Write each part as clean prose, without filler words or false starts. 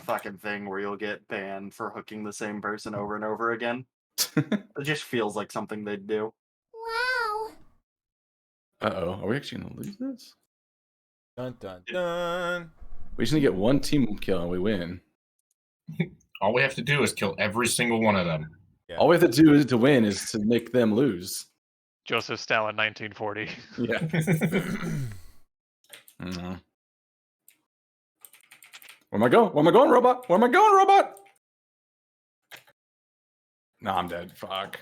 fucking thing where you'll get banned for hooking the same person over and over again. It just feels like something they'd do. Wow. Uh-oh. Are we actually going to lose this? Dun, dun, dun. We just need to get one team kill and we win. All we have to do is kill every single one of them. Yeah. All we have to do to win is to make them lose. Joseph Stalin, 1940. Yeah. Mhm. Where am I going? Where am I going, robot? Where am I going, robot? No, I'm dead. Fuck.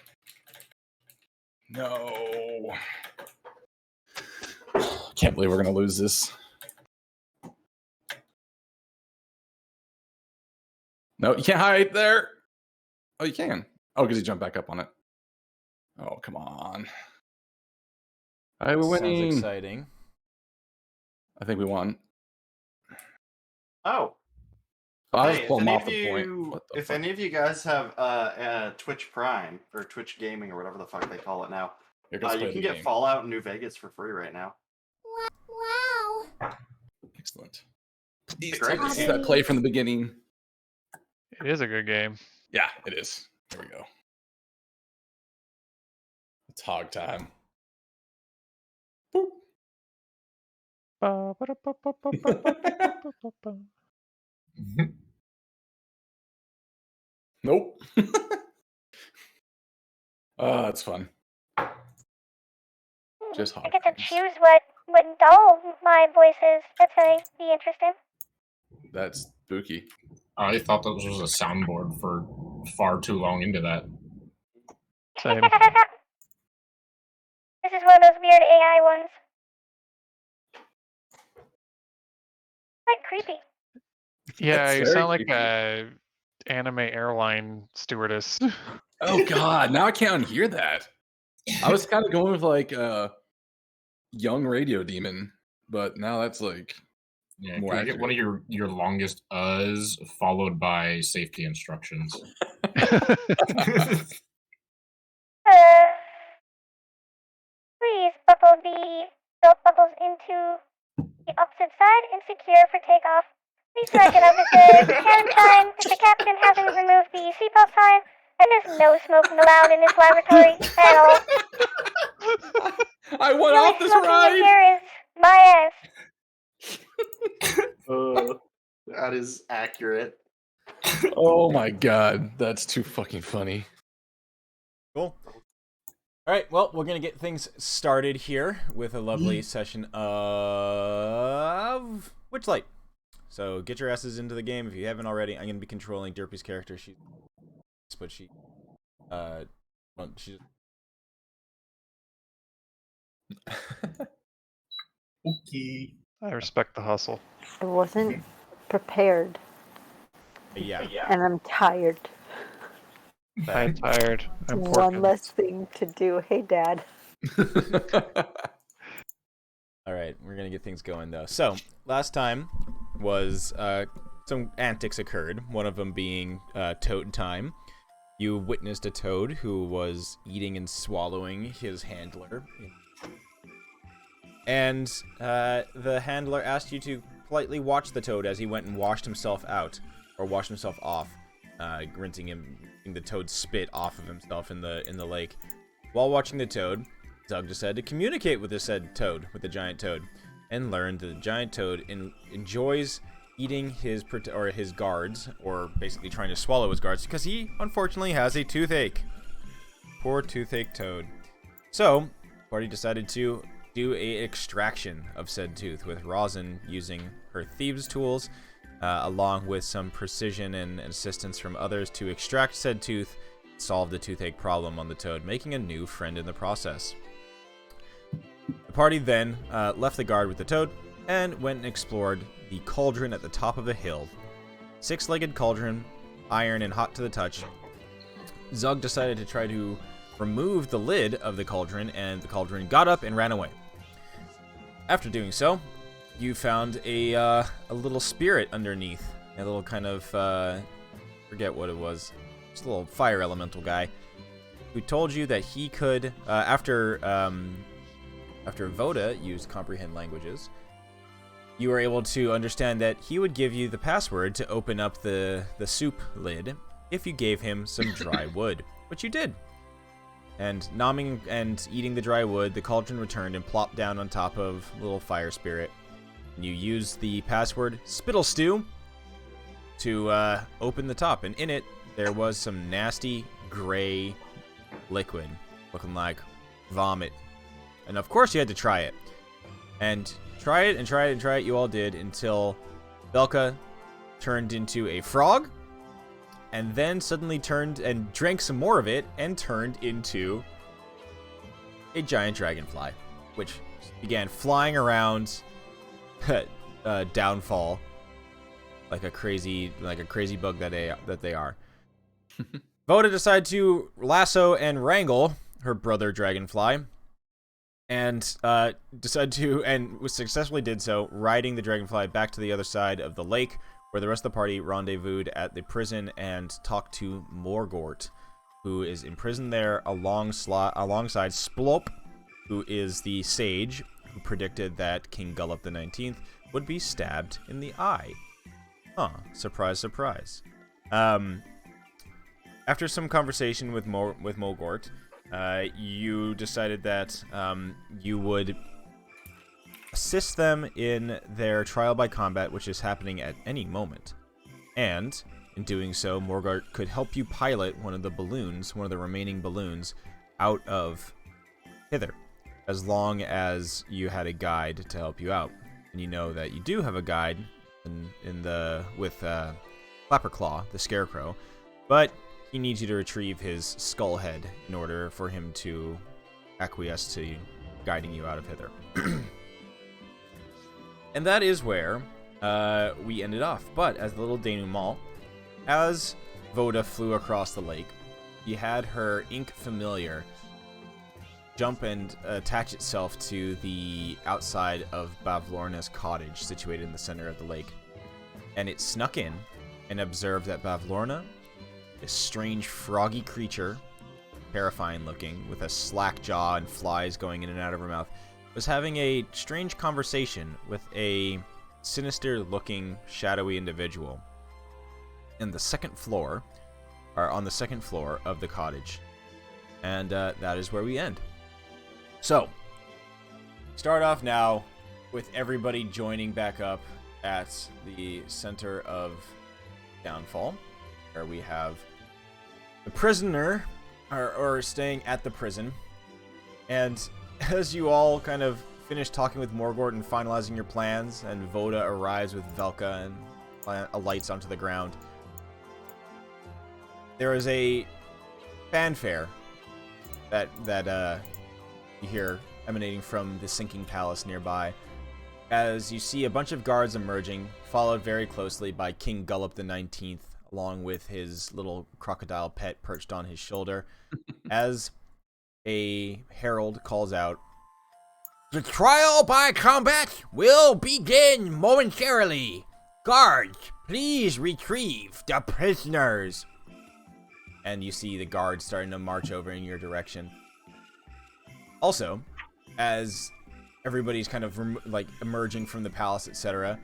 No. Can't believe we're going to lose this. No, you can't hide there. Oh, you can. Oh, because you jumped back up on it. Oh, come on. All right, we're winning. Sounds exciting. I think we won. Oh. I Hey, was pulling off the point. What the if fuck? any of you guys have Twitch Prime or Twitch Gaming or whatever the fuck they call it now, Here goes you play can the get game. Fallout New Vegas for free right now. Wow. Excellent. It's great. This is that play from the beginning. It is a good game. Yeah, it is. There we go. It's hog time. Boop. Nope. Oh, that's fun. Just hog I get to times. choose what doll my voice is. That's very be interesting. That's spooky. I thought that was a soundboard for far too long into that. Same. This is one of those weird AI ones. Quite creepy. Yeah, That's you very sound like creepy. a anime airline stewardess. Oh god, now I can't unhear that. I was kind of going with like young radio demon, but now that's like Yeah, more can you get one of your longest uhs followed by safety instructions? Please buckle the belt buckles into the opposite side and secure for takeoff. Please reckon up with the cabin sign that the captain hasn't removed the seatbelt sign, and there's no smoking allowed in this laboratory at all. I went The off only this smoking in ride. here is my ass. That is accurate. Oh my god, that's too fucking funny. Cool. All right, well, we're going to get things started here with a lovely session of Witchlight. So get your asses into the game if you haven't already. I'm going to be controlling Derpy's character. She's Okay. I respect the hustle. I wasn't prepared, yeah. and I'm tired. I'm tired. I'm One porking. less thing to do. Hey, Dad. All right, we're going to get things going, though. So last time was some antics occurred, one of them being toad time. You witnessed a toad who was eating and swallowing his handler. And the handler asked you to politely watch the toad as he went and washed himself out, or washed himself off, rinsing the toad spit off of himself in the lake. While watching the toad, Doug decided to communicate with the said toad, with the giant toad, and learned that the giant toad enjoys eating his guards, or basically trying to swallow his guards, because he unfortunately has a toothache. Poor toothache toad. So, the party decided to do a extraction of said tooth with Rosin using her thieves' tools, along with some precision and assistance from others to extract said tooth, solve the toothache problem on the toad, making a new friend in the process. The party then left the guard with the toad and went and explored the cauldron at the top of a hill. Six-legged cauldron, iron and hot to the touch. Zug decided to try to remove the lid of the cauldron, and the cauldron got up and ran away. After doing so, you found a little spirit underneath, a little kind of forget what it was, just a little fire elemental guy, who told you that he could after Voda used comprehend languages, you were able to understand that he would give you the password to open up the soup lid if you gave him some dry wood, which you did. And nomming and eating the dry wood, the cauldron returned and plopped down on top of little fire spirit. And you used the password Spittle Stew to open the top, and in it there was some nasty gray liquid looking like vomit. And of course you had to try it. And try it and try it and try it, you all did, until Velka turned into a frog, and then suddenly turned and drank some more of it and turned into a giant dragonfly, which began flying around Downfall like a crazy bug that they are. Voda decided to lasso and wrangle her brother dragonfly, and decided to, and successfully did so, riding the dragonfly back to the other side of the lake, where the rest of the party rendezvoused at the prison and talked to Morgort, who is imprisoned there alongside Splop, who is the sage who predicted that King Gullop the 19th would be stabbed in the eye. Huh, surprise, surprise. After some conversation with Morgort, you decided that you would assist them in their trial by combat, which is happening at any moment. And in doing so, Morgort could help you pilot one of the remaining balloons, out of hither, as long as you had a guide to help you out. And you know that you do have a guide with Clapperclaw, the scarecrow, but he needs you to retrieve his skull head in order for him to acquiesce to guiding you out of hither. And that is where we ended off. But as the little denouement, as Voda flew across the lake, you had her ink familiar jump and attach itself to the outside of Bavlorna's cottage, situated in the center of the lake. And it snuck in and observed that Bavlorna, this strange froggy creature, terrifying looking, with a slack jaw and flies going in and out of her mouth, was having a strange conversation with a sinister-looking, shadowy individual on the second floor of the cottage. And that is where we end. So, start off now with everybody joining back up at the center of Downfall, where we have the prisoner, or staying at the prison. And as you all kind of finish talking with Morgort and finalizing your plans, and Voda arrives with Velka and alights onto the ground, there is a fanfare that you hear emanating from the sinking palace nearby, as you see a bunch of guards emerging, followed very closely by King Gullop the 19th, along with his little crocodile pet perched on his shoulder, as a herald calls out, "The trial by combat will begin momentarily. Guards, please retrieve the prisoners." And you see the guards starting to march over in your direction. Also, as everybody's kind of emerging from the palace, etc.,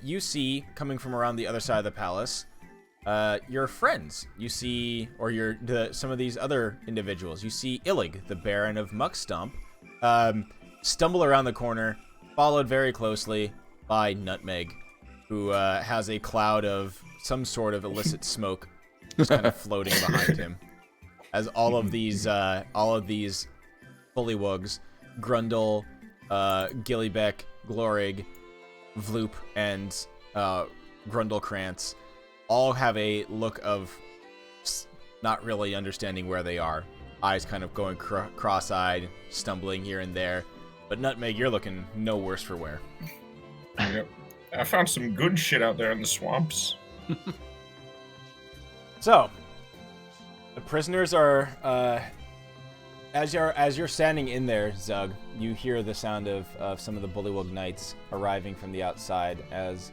you see, coming from around the other side of the palace, your friends. You see, or some of these other individuals. You see Illig, the Baron of Muckstump, stumble around the corner, followed very closely by Nutmeg, who has a cloud of some sort of illicit smoke just kind of floating behind him, as all of these bullywugs, Grundle, Gillybeck, Glorig, Vloop, and Grundlekrantz, all have a look of not really understanding where they are. Eyes kind of going cross-eyed, stumbling here and there. But Nutmeg, you're looking no worse for wear. Yep. I found some good shit out there in the swamps. So, the prisoners are, as you're standing in there, Zug, you hear the sound of some of the Bullywug Knights arriving from the outside as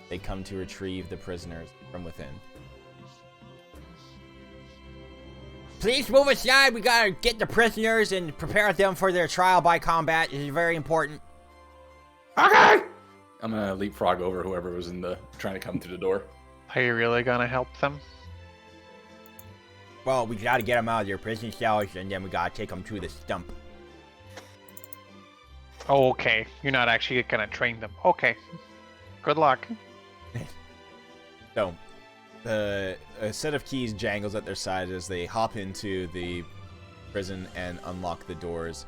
they come to retrieve the prisoners from within. Please move aside. We gotta get the prisoners and prepare them for their trial by combat. It is very important. Okay! gonna leapfrog over whoever was trying to come through the door. Are you really gonna help them? Well, we gotta get them out of their prison cells, and then we gotta take them to the stump. Oh, okay. You're not actually gonna train them. Okay. Good luck. So, a set of keys jangles at their side as they hop into the prison and unlock the doors.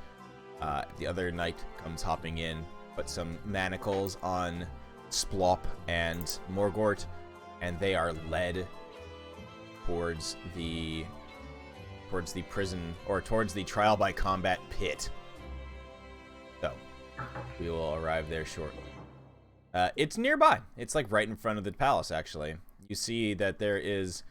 The other knight comes hopping in, put some manacles on Splop and Morgort, and they are led towards the prison, or towards the trial by combat pit. So, we will arrive there shortly. It's nearby. It's like right in front of the palace, actually. You see that there is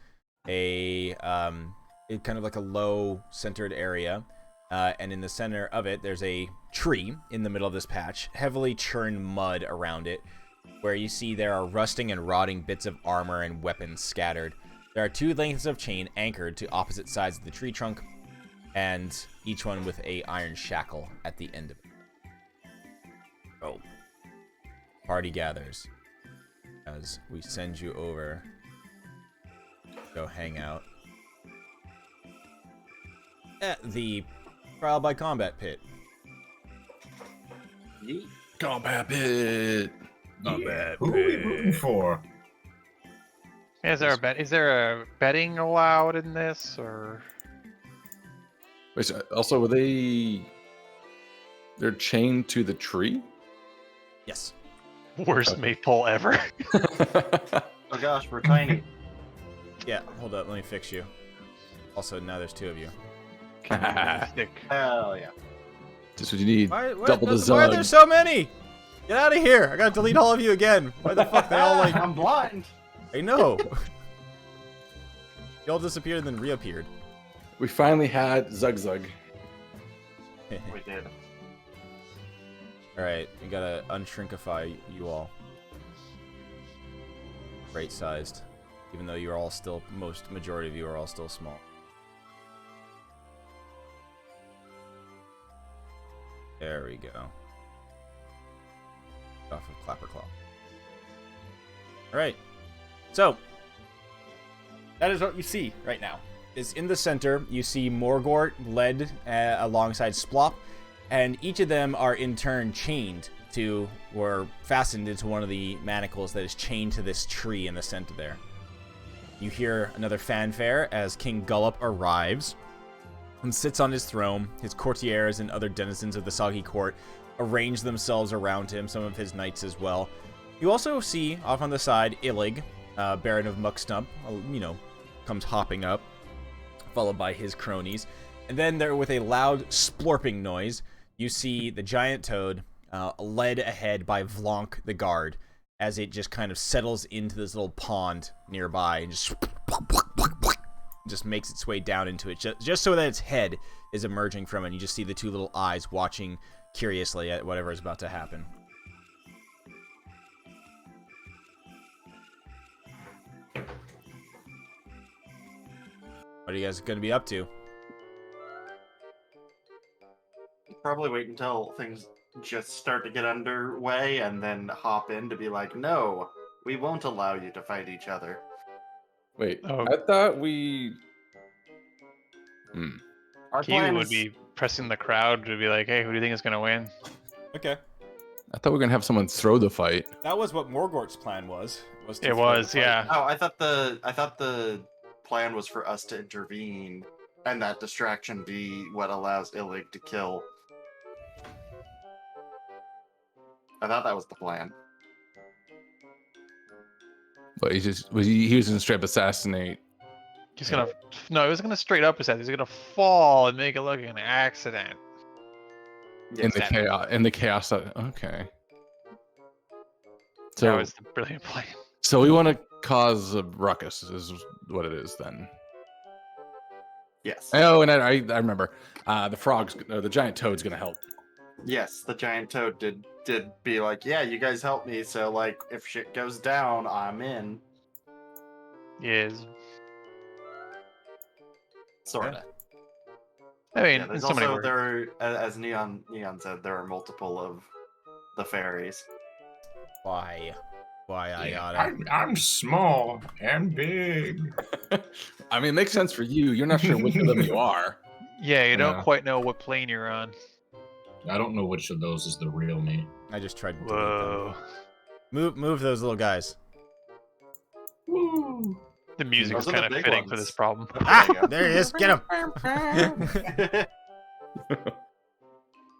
a kind of like a low centered area, and in the center of it, there's a tree in the middle of this patch, heavily churned mud around it, where you see there are rusting and rotting bits of armor and weapons scattered. There are 2 lengths of chain anchored to opposite sides of the tree trunk, and each one with a iron shackle at the end of it. Oh. Party gathers as we send you over. Go hang out at the trial by combat pit. Yeet. Combat pit. Yeah, who are we rooting for? Is there a betting allowed in this, or? Wait, so also, they're chained to the tree? Yes. Worst maypole ever. Oh gosh, we're tiny. Yeah, hold up, let me fix you. Also, now there's 2 of you. Stick. Hell yeah. Just what you need. Why Double the why are there Zug. so many? Get out of here! I gotta delete all of you again. Why the fuck they all like? I'm blind. I know. You all disappeared and then reappeared. We finally had Zug Zug. We did. Alright, we gotta unshrinkify you all. Right sized. Even though you're all still, majority of you are all still small. There we go. Off of Clapper Claw. Alright. So, that is what you see right now. Is in the center, you see Morgort led alongside Splop, and each of them are in turn chained to, or fastened into one of the manacles that is chained to this tree in the center there. You hear another fanfare as King Gullop arrives and sits on his throne. His courtiers and other denizens of the Soggy court arrange themselves around him, some of his knights as well. You also see, off on the side, Illig, Baron of Muckstump, comes hopping up, followed by his cronies. And then there, with a loud splorping noise, you see the giant toad led ahead by Vlonk the guard, as it just kind of settles into this little pond nearby and just makes its way down into it, just so that its head is emerging from it. And you just see the 2 little eyes watching curiously at whatever is about to happen. What are you guys going to be up to? Probably wait until things just start to get underway and then hop in to be like, no, we won't allow you to fight each other. Wait, Oh. I thought we... Our He plan would is be pressing the crowd to be like, "Hey, who do you think is gonna win?" Okay. I thought we were going to have someone throw the fight. That was what Morgort's plan was. To It throw was, the fight. yeah. Oh, I thought the plan was for us to intervene and that distraction be what allows Illig to kill. I thought that was the plan. But he was going to straight up assassinate. He's gonna no, he was gonna straight up assassinate. He's gonna fall and make it look like an accident. In the chaos. Okay. That So, was the brilliant plan. so we want to cause a ruckus, is what it is then. Yes. Oh, and I remember. The giant toad's going to help. Yes, the giant toad did be like, yeah, you guys help me, so like if shit goes down, I'm in. Yes. Sorta. I mean, Yeah, in there's so many also words. as Neon said, there are multiple of the fairies. Why I Yeah, gotta... I'm small and big. I mean, it makes sense for you. You're not sure which of them you are. Yeah, you don't Yeah. quite know what plane you're on. I don't know which of those is the real me. I just tried to delete Whoa. them. Move those little guys. Woo! The music is Those are the kind of big fitting for ones. this problem. Ah! There he is! Get him!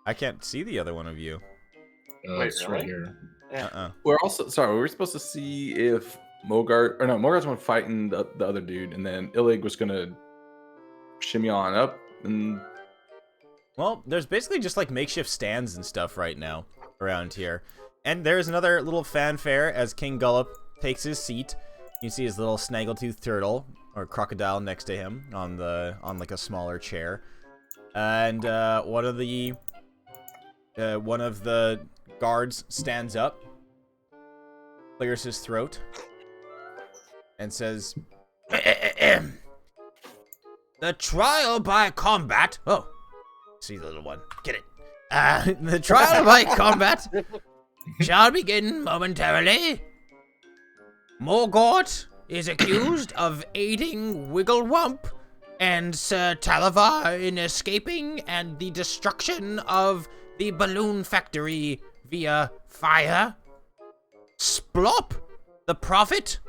I can't see the other one of you. Wait, It's really? right here. We're also sorry. We were supposed to see if Mogart's one fighting the other dude, and then Illig was gonna shimmy on up. And Well, there's basically just like makeshift stands and stuff right now around here. And there's another little fanfare as King Gullop takes his seat. You see his little snaggletooth turtle or crocodile next to him on like a smaller chair. And one of the guards stands up, clears his throat, and says, "The trial by combat." Oh, see the little one. Get it. The trial by combat shall begin momentarily. Morgort is accused of aiding Wigglewump and Sir Talavar in escaping and the destruction of the balloon factory via fire. Splop, the prophet,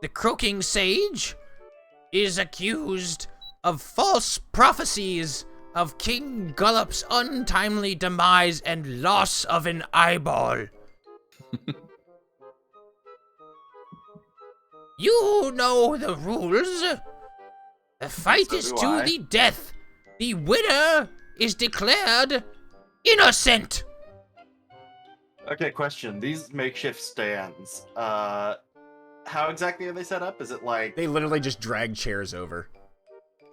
the croaking sage, is accused of false prophecies of King Gullop's untimely demise and loss of an eyeball. You know the rules. The fight is do to I. the death. The winner is declared innocent. Okay, question. These makeshift stands, how exactly are they set up? Is it like... They literally just drag chairs over.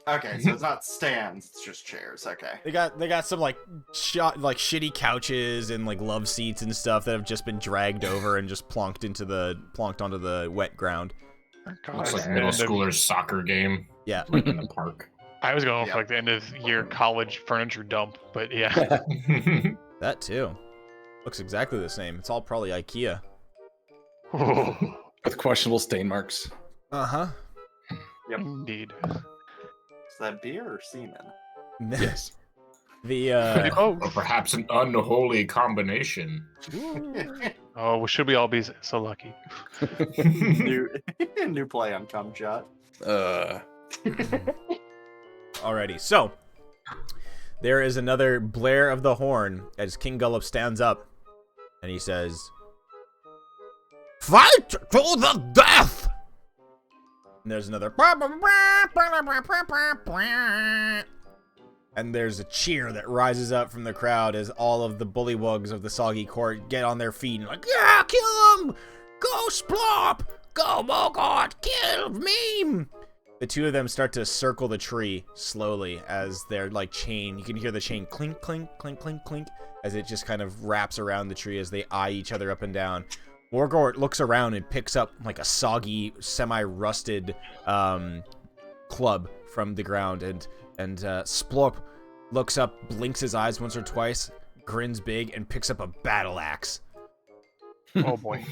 Okay, so it's not stands, it's just chairs. Okay. They got some like shitty couches and like love seats and stuff that have just been dragged over and just plonked onto the wet ground. Looks like middle schooler's soccer game. Yeah. Like in the park. I was going Yep. for like the end of year college furniture dump, but yeah. That too. Looks exactly the same. It's all probably IKEA. with questionable stain marks. Uh-huh. Yep. Indeed. Is that beer or semen? Yes. The Oh, Or perhaps an unholy combination. oh, should we all be so lucky? new play on cum shot. Alrighty, so there is another blare of the horn as King Gullop stands up and he says, "Fight to the death!" And there's another and there's a cheer that rises up from the crowd as all of the bullywugs of the Soggy Court get on their feet and like, "Yeah, kill him! Go Splop! Go Mogart! Kill Meme!" The two of them start to circle the tree slowly as their like chain. You can hear the chain clink, clink, clink, clink, clink as it just kind of wraps around the tree as they eye each other up and down. Morgort looks around and picks up like a soggy, semi-rusted club from the ground, and Splorp looks up, blinks his eyes once or twice, grins big, and picks up a battle axe. Oh boy.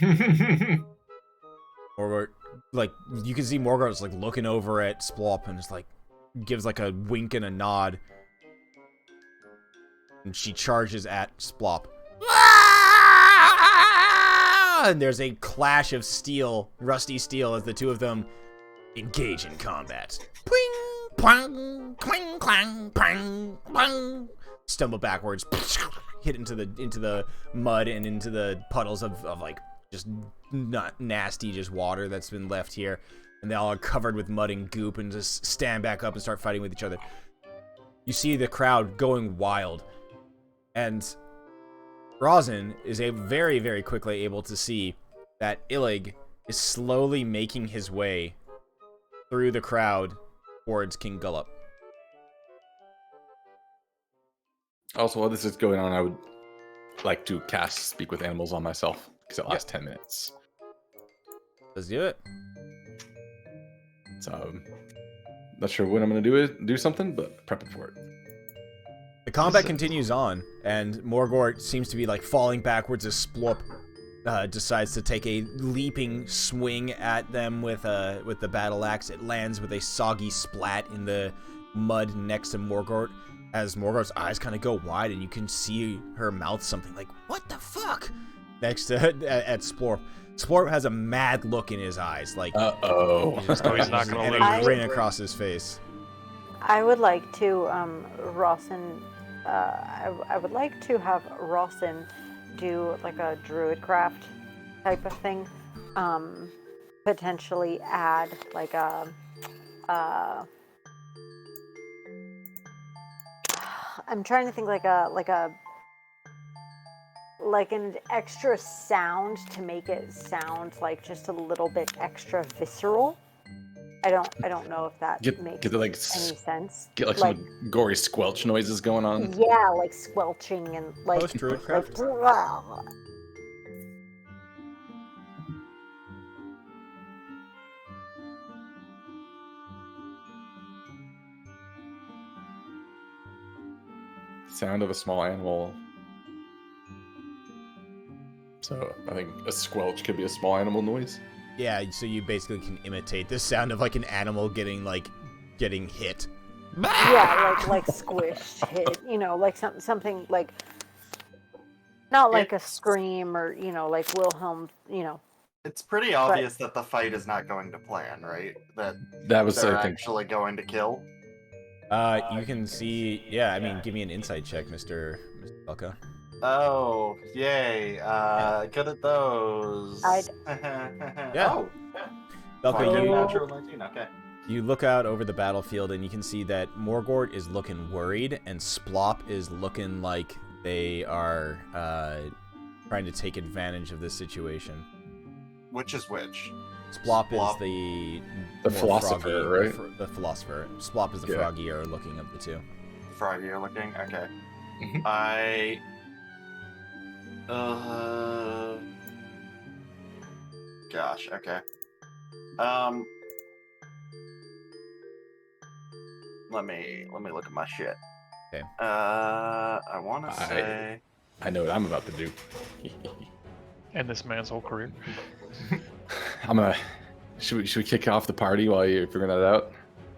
Or like you can see Morgot's like looking over at Splop and just like gives like a wink and a nod, and she charges at Splop. And there's a clash of steel, rusty steel, as the two of them engage in combat. Pling, plong, cling, clang, pang, pang. Stumble backwards, hit into the mud and into the puddles of like just not nasty, just water that's been left here, and they all are covered with mud and goop and just stand back up and start fighting with each other. You see the crowd going wild, and Rosin is very, very quickly able to see that Illig is slowly making his way through the crowd towards King Gullop. Also, while this is going on, I would like to cast Speak with Animals on myself because it lasts 10 minutes. Let's do it. So, not sure when I'm going to do something, but prepping for it. The combat continues on, and Morgort seems to be like falling backwards as Splorp decides to take a leaping swing at them with the battle axe. It lands with a soggy splat in the mud next to Morgort, as Morgort's eyes kind of go wide, and you can see her mouth something like, "What the fuck?" next to at Splorp. Splorp has a mad look in his eyes, like He's not gonna and lose. a grin across his face. I would like to, Rawson, I would like to have Rawson do like a druidcraft type of thing. Potentially add like I'm trying to think like an extra sound to make it sound like just a little bit extra visceral. I don't know if that makes get like any sense. Get like some gory squelch noises going on. Yeah, like squelching and like Post druidcraft. wow. Sound of a small animal. So I think a squelch could be a small animal noise. Yeah, so you basically can imitate the sound of like an animal getting hit. Yeah, like squished, hit, like something like not like a scream or like Wilhelm, It's pretty obvious that the fight is not going to plan, right? That was they're I think actually going to kill. You can see. Yeah, I mean, give me an insight check, Mr. Belka. Oh, yay. Good at those. Yeah. Oh. Belka, Natural 19, okay. you look out over the battlefield and you can see that Morgort is looking worried and Splop is looking like they are trying to take advantage of this situation. Which is which? Splop is The more philosopher, froggy, right? The philosopher. Splop is the froggier looking of the two. Froggy you're looking? Okay. Mhm. Gosh, okay. Let me look at my shit. Okay. I want to say... I know what I'm about to do. And this man's whole career. I'm gonna. Should we kick off the party while you're figuring that out?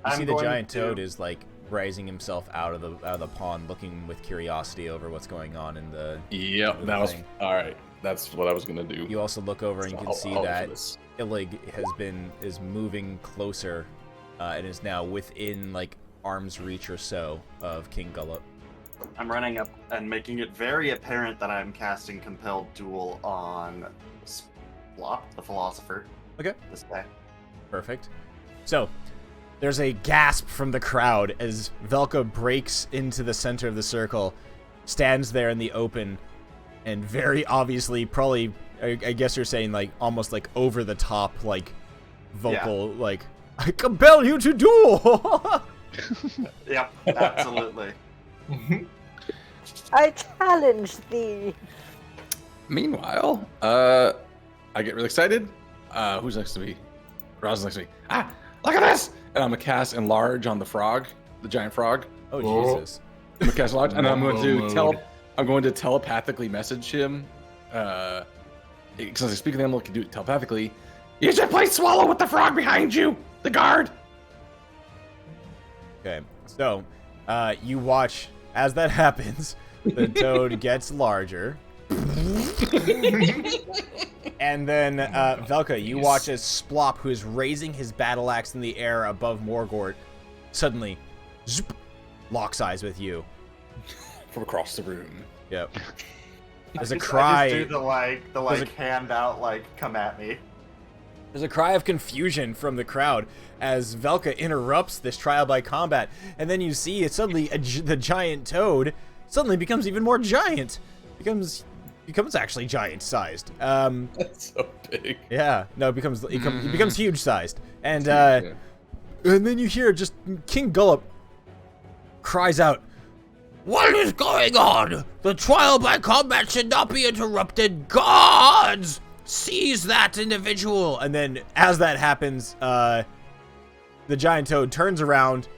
You see I'm the going giant to- toad is like raising himself out of the pond, looking with curiosity over what's going on in the. Yep, the that was thing. all right. That's what I was gonna do. You also look over and you can I'll- see I'll do that this. Illig is moving closer, and is now within like arm's reach or so of King Gullup. I'm running up and making it very apparent that I'm casting Compelled Duel on Splop, the philosopher. Okay. This guy. Perfect. So, there's a gasp from the crowd as Velka breaks into the center of the circle, stands there in the open, and very obviously, probably, I guess you're saying like almost like over the top, like vocal, like I compel you to duel. Yep, absolutely. I challenge thee. Meanwhile, I get really excited. Who's next to me? Roz next to me. Ah, look at this! And I'm gonna cast Enlarge on the frog, the giant frog. Oh Whoa. Jesus! I'm gonna cast Enlarge, and I'm going Whoa, to mode. I'm going to telepathically message him. Since I speak with him, I can do it telepathically. You should play Swallow with the frog behind you, the guard. Okay, so you watch as that happens. The toad gets larger. And then, Velka, you watch as Splop, who is raising his battle axe in the air above Morgort, suddenly zoop, locks eyes with you. From across the room. Yep. There's a I just cry. do the There's a- hand out, come at me. There's a cry of confusion from the crowd as Velka interrupts this trial by combat, and then you see it suddenly the giant toad suddenly becomes even more giant. Becomes actually giant-sized. That's so big. Yeah, no, it becomes huge-sized, and then you hear just King Gullup cries out, "What is going on? The trial by combat should not be interrupted. Gods, seize that individual!" And then, as that happens, the giant toad turns around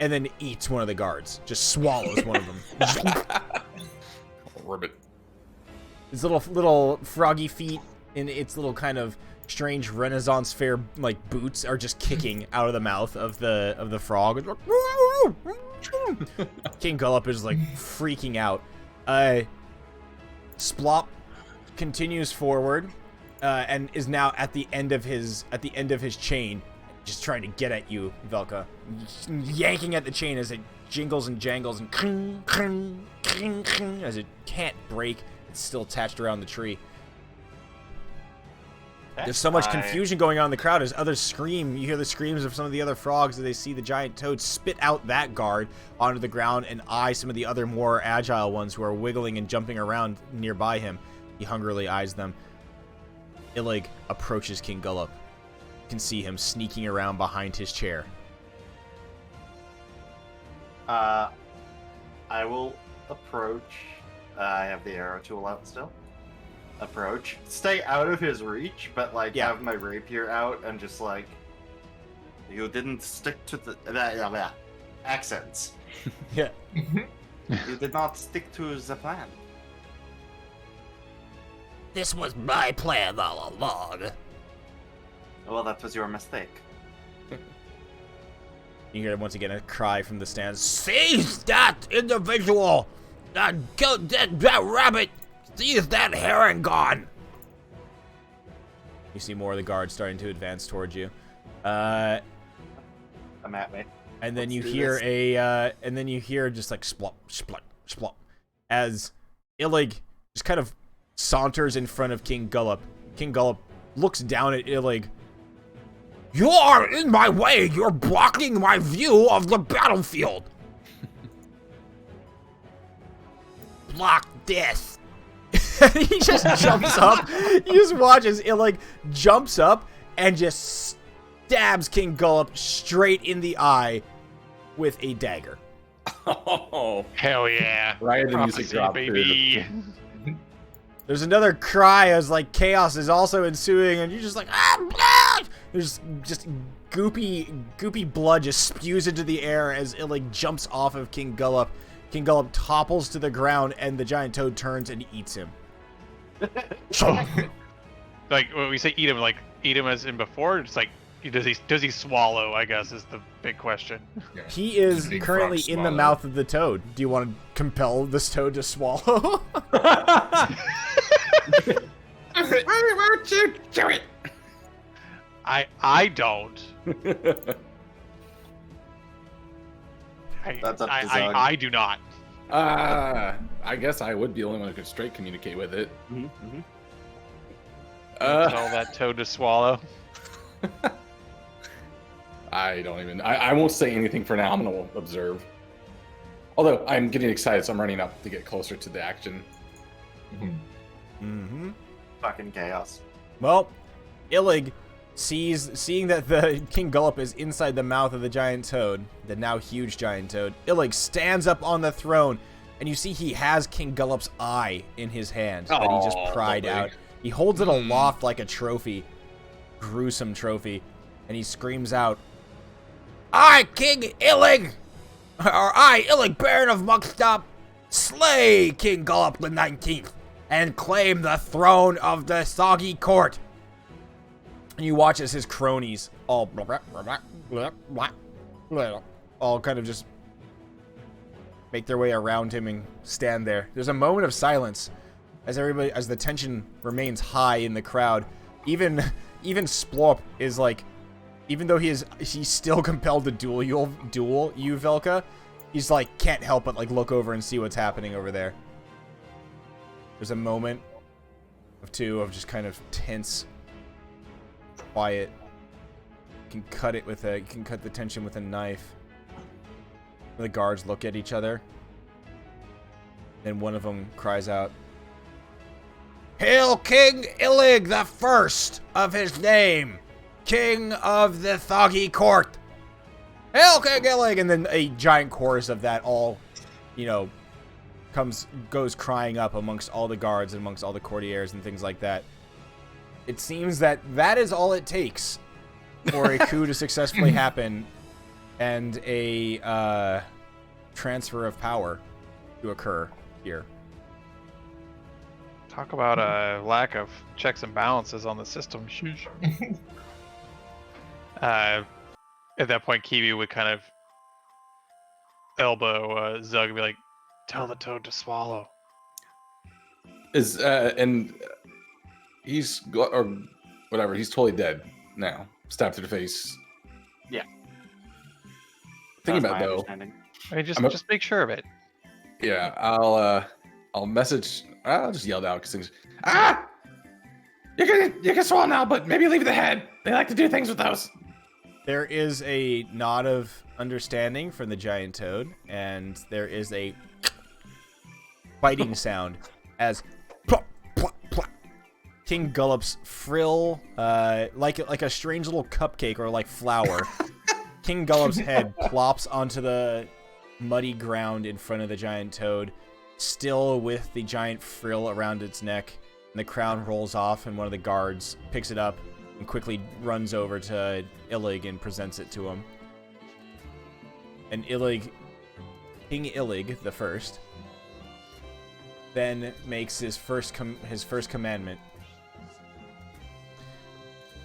and then eats one of the guards. Just swallows one of them. Ribbit. Its little froggy feet in its little kind of strange Renaissance fair like boots are just kicking out of the mouth of the frog. King Gullop is like freaking out. Splop continues forward and is now at the end of his chain, just trying to get at you, Velka, yanking at the chain as it jingles and jangles and as it can't break. It's still attached around the tree. There's so much confusion going on in the crowd as others scream. You hear the screams of some of the other frogs as they see the giant toad spit out that guard onto the ground and eye some of the other more agile ones who are wiggling and jumping around nearby him. He hungrily eyes them. Illig approaches King Gullop. You can see him sneaking around behind his chair. I will approach. I have the arrow tool out still. Approach. Stay out of his reach, but like have my rapier out and just like, you didn't stick to the accents. Yeah. You did not stick to the plan. This was my plan all along. Well, that was your mistake. You hear once again a cry from the stands. Seize that individual! That rabbit! Seize that Harangon! You see more of the guards starting to advance towards you. Come at me. And then Let's you do hear this. and then you hear just like splop, splop, splop, as Illig just kind of saunters in front of King Gullop. King Gullop looks down at Illig. You are in my way! You're blocking my view of the battlefield! Block this! He just jumps up. You just watch as Illig jumps up and just stabs King Gullop straight in the eye with a dagger. Oh, Hell yeah. right, the music Prophecy, dropped. baby. There's another cry as like chaos is also ensuing, and you're just like, ah, blood! There's just goopy blood just spews into the air as Illig jumps off of King Gullop. King Gullop topples to the ground, and the giant toad turns and eats him. Like when we say eat him, like eat him as in before, it's like does he swallow? I guess is the big question. Yeah. He is Big currently frog in the swallow. mouth of the toad. Do you want to compel this toad to swallow? Why won't you do it? I don't. That's up to Zog. I do not. I guess I would be the only one who could straight communicate with it. Mm-hmm. Tell that toad to swallow. I don't even. I won't say anything for now. I'm gonna observe. Although I'm getting excited, so I'm running up to get closer to the action. Mm-hmm. Fucking chaos. Well, Illig seeing that the King Gullop is inside the mouth of the giant toad, the now huge giant toad, Illig stands up on the throne, and you see he has King Gullop's eye in his hand that he just pried lovely. out. He holds it aloft like a trophy, gruesome trophy, and he screams out, I, King Illig, or I, Illig, Baron of Muckstop, slay King Gullop the 19th, and claim the throne of the Soggy Court. and you watch as his cronies all kind of just make their way around him and stand there. There's a moment of silence as the tension remains high in the crowd. Even Splorp is like, even though he's still compelled to duel you, Velka, he's like can't help but like look over and see what's happening over there. There's a moment of just kind of tense, quiet. You can cut the tension with a knife. The guards look at each other. Then one of them cries out, Hail King Illig the first of his name, King of the Soggy Court. Hail King Illig! And then a giant chorus of that all, goes crying up amongst all the guards and amongst all the courtiers and things like that. It seems that is all it takes for a coup to successfully happen and a transfer of power to occur here. Talk about a lack of checks and balances on the system. Sheesh. At that point, Kiwi would kind of elbow Zug and be like, "Tell the toad to swallow." And or whatever. He's totally dead now. Stabbed through the face. Yeah. Thinking That's about my though. understanding. I mean, just make sure of it. Yeah, I'll message. I'll just yell out because things. You can swallow now, but maybe leave the head. They like to do things with those. There is a nod of understanding from the giant toad, and there is a biting sound as plop, plop, plop. King Gullop's frill, like a strange little cupcake or like flour. King Gullop's head plops onto the muddy ground in front of the giant toad, still with the giant frill around its neck. And the crown rolls off, and one of the guards picks it up and quickly runs over to Illig and presents it to him. And Illig, King Illig the First, then makes his first commandment.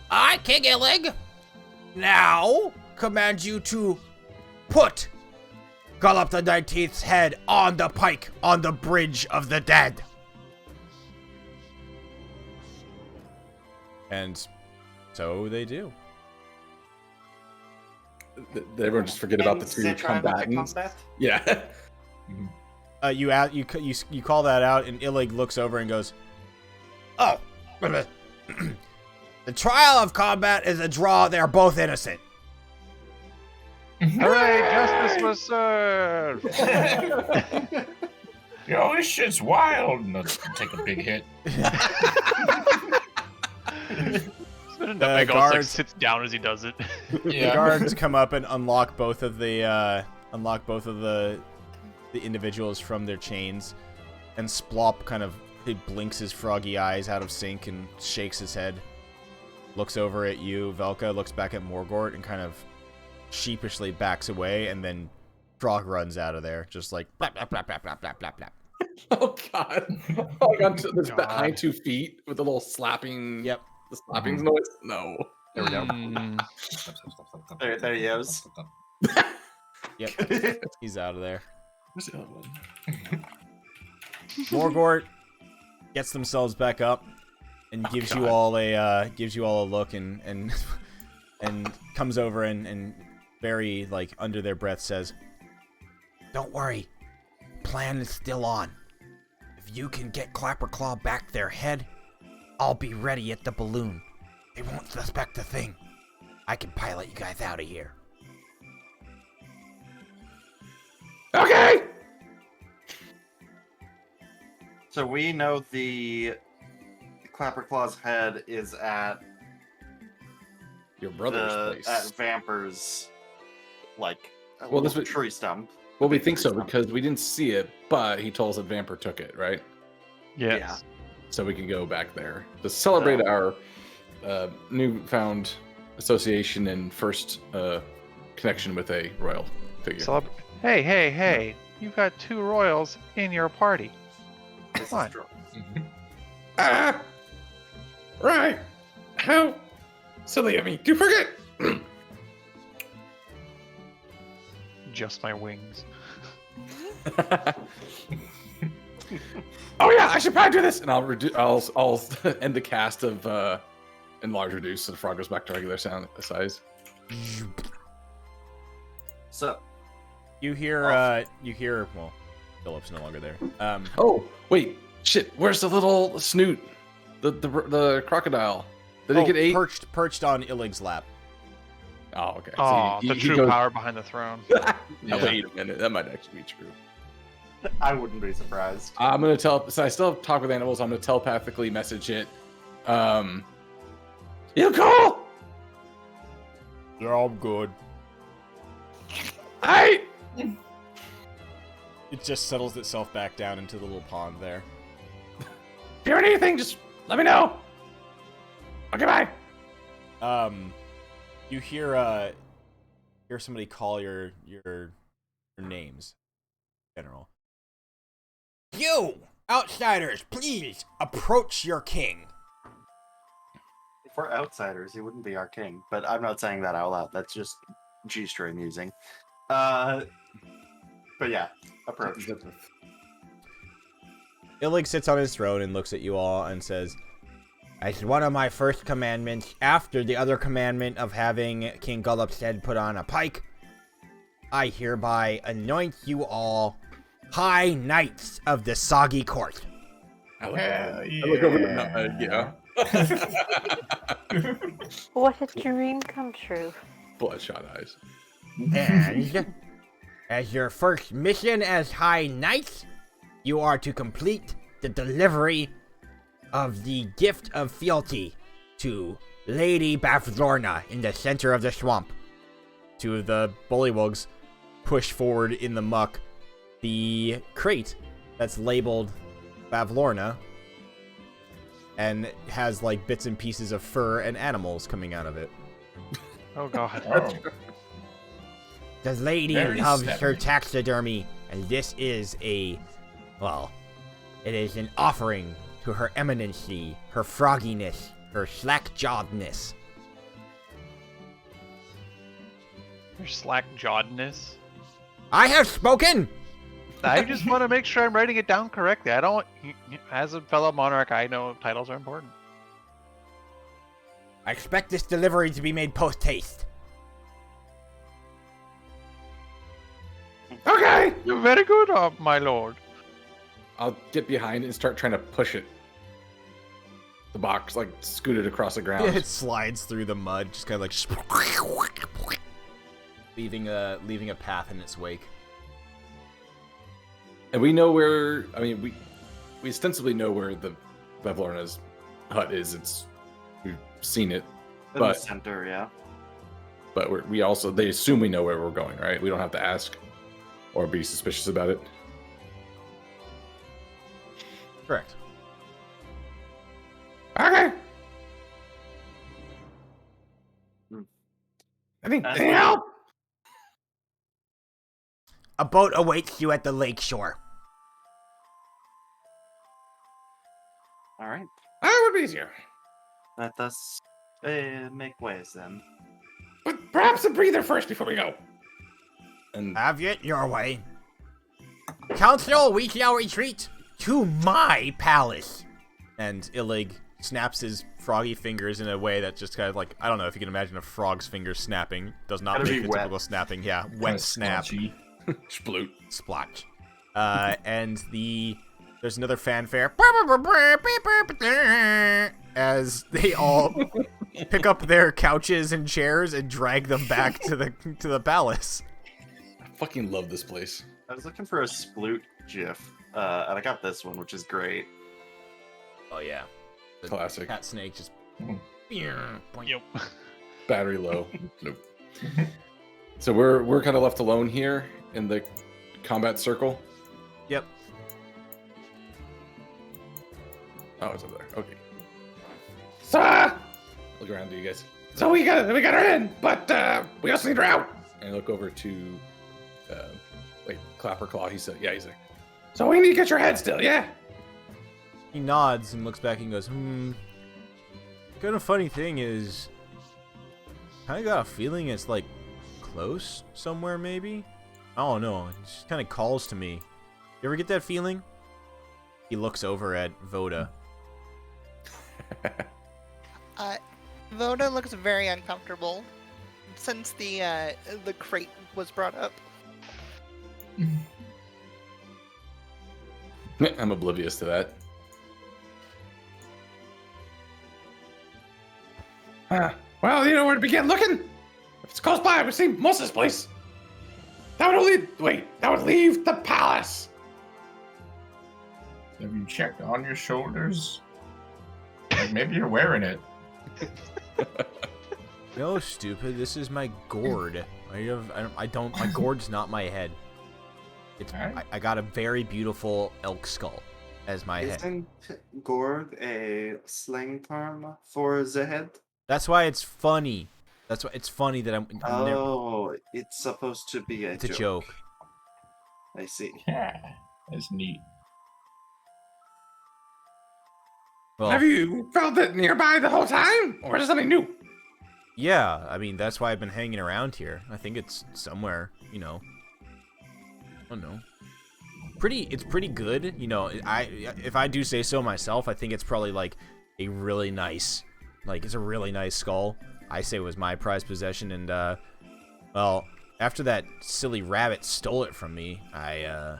I, King Illig, now command you to put Gullop the 19th's head on the pike on the bridge of the dead. And so they do. Did everyone just forget about the two combatants? Yeah. You call that out, and Illig looks over and goes, Oh, the trial of combat is a draw. They are both innocent. Hooray! Justice was served. Yo, this shit's wild. No, take a big hit. The guard sits down as he does it. The guards come up and unlock both of the individuals from their chains, and Splop kind of blinks his froggy eyes out of sync and shakes his head, looks over at you, Velka, looks back at Morgort, and kind of sheepishly backs away, and then Frog runs out of there, just like blap blap blap blap blap blap blap blap. Oh god! Like onto this behind 2 feet with a little slapping. Yep. The slapping noise. No. There we go. There he goes. Yep. He's out of there. Where's the other one? Morgort gets themselves back up and gives you all a look and comes over and very like under their breath says, Don't worry. Plan is still on. If you can get Clapperclaw back their head, I'll be ready at the balloon. They won't suspect a thing. I can pilot you guys out of here. Okay. So we know the Clapperclaw's head is at Your brother's place. At Vamper's, like, Well, this little was- tree stump. Well, we think so because we didn't see it, but he told us that Vamper took it, right? Yes. Yeah. So we can go back there to celebrate our newfound association and first connection with a royal figure. Hey! You've got 2 royals in your party. This is Fine. true. Right. How silly of me to forget. Just my wings. Oh yeah, I should probably do this, and I'll end the cast of enlarge reduce, so the frog goes back to regular size. So you hear well, Philip's no longer there. Oh wait, shit! Where's the little snoot? The crocodile? Did he get ate? Perched on Illig's lap. Oh okay. Oh, So the he true goes- power behind the throne. Wait a minute, that might actually be true. I wouldn't be surprised. I'm gonna so I still talk with animals. I'm gonna telepathically message it. You cool? Yeah, I'm good. Hey! It just settles itself back down into the little pond there. If you hear anything, just let me know. Okay, bye. You hear somebody call your names, General. You! Outsiders, please approach your king. If we're outsiders, he wouldn't be our king. But I'm not saying that out loud. That's just G-string musing. But yeah, approach. Illig sits on his throne and looks at you all and says, as one of my first commandments, after the other commandment of having King Gullup's head put on a pike, I hereby anoint you all High Knights of the Soggy Court. I look over to What a dream come true. Bloodshot eyes. And as your first mission as High Knights, you are to complete the delivery of the gift of fealty to Lady Bavlorna in the center of the swamp. Two of the bullywugs push forward in the muck the crate that's labeled Bavlorna and has like bits and pieces of fur and animals coming out of it. Oh god. Oh. the lady Very loves snappy. her taxidermy, and this is it is an offering to her eminency, her frogginess, her slack-jawedness. Your slack-jawedness. I have spoken! I just want to make sure I'm writing it down correctly. I don't. As a fellow monarch, I know titles are important. I expect this delivery to be made post-haste. Okay. You're very good, my lord. I'll get behind it and start trying to push it. The box, like, scoot it across the ground. It slides through the mud, just kind of like leaving a path in its wake. And we know where, I mean, we ostensibly know where the Bavlorna's hut is. We've seen it, In but the center, yeah. but we also, they assume we know where we're going, right? We don't have to ask or be suspicious about it. Correct. Okay. Hmm. Anything else? A boat awaits you at the lakeshore. All right. That would be easier. Let us make ways then. But perhaps a breather first before we go. And Have it your way. Council, we shall retreat to my palace. And Illig snaps his froggy fingers in a way that just kind of like, I don't know if you can imagine a frog's fingers snapping. Does not Gotta make be the wet. typical snapping. Yeah, Kinda wet snap. splotchy. sploot. Splotch. And there's another fanfare as they all pick up their couches and chairs and drag them back to the palace. I fucking love this place. I was looking for a sploot gif, and I got this one, which is great. Oh yeah, the Classic. cat snake just. Yep. Battery low. Nope. So we're kind of left alone here in the combat circle. Yep. Oh, it's over there. Okay. So, look around to you guys. So we got her in, but we also need her out. And I look over to, Clapper Claw. He's there. So we need to get your head still, yeah. He nods and looks back and goes, Kind of funny thing is, kind of got a feeling it's like close somewhere maybe. I don't know. It just kind of calls to me. You ever get that feeling? He looks over at Voda. Voda looks very uncomfortable since the crate was brought up. I'm oblivious to that. Well, you know where to begin looking? If it's close by, we've seen most of this place. That would leave the palace. Have you checked on your shoulders? Like maybe you're wearing it. No, stupid. This is my gourd. My gourd's not my head. It's Alright. I got a very beautiful elk skull as my head. Isn't gourd a slang term for the head? That's why it's funny. That's why it's funny that I'm Oh, it's supposed to be it's a joke. I see. Yeah, that's neat. Well, Have you felt it nearby the whole time, or is it something new? yeah, I mean, that's why I've been hanging around here. I think it's somewhere, you know. I don't know. It's pretty good, you know. If I do say so myself, I think it's probably like a really nice, it's a really nice skull. I say it was my prized possession, and well, after that silly rabbit stole it from me, I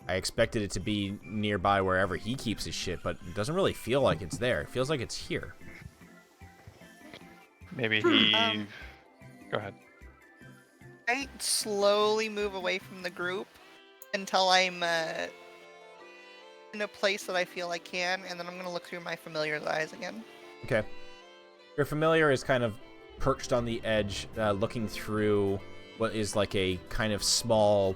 expected it to be nearby wherever he keeps his shit, but it doesn't really feel like it's there. It feels like it's here. Maybe he. Go ahead. I slowly move away from the group until I'm in a place that I feel I can, and then I'm gonna look through my familiar's eyes again. Okay. Your familiar is kind of perched on the edge, looking through what is like a kind of small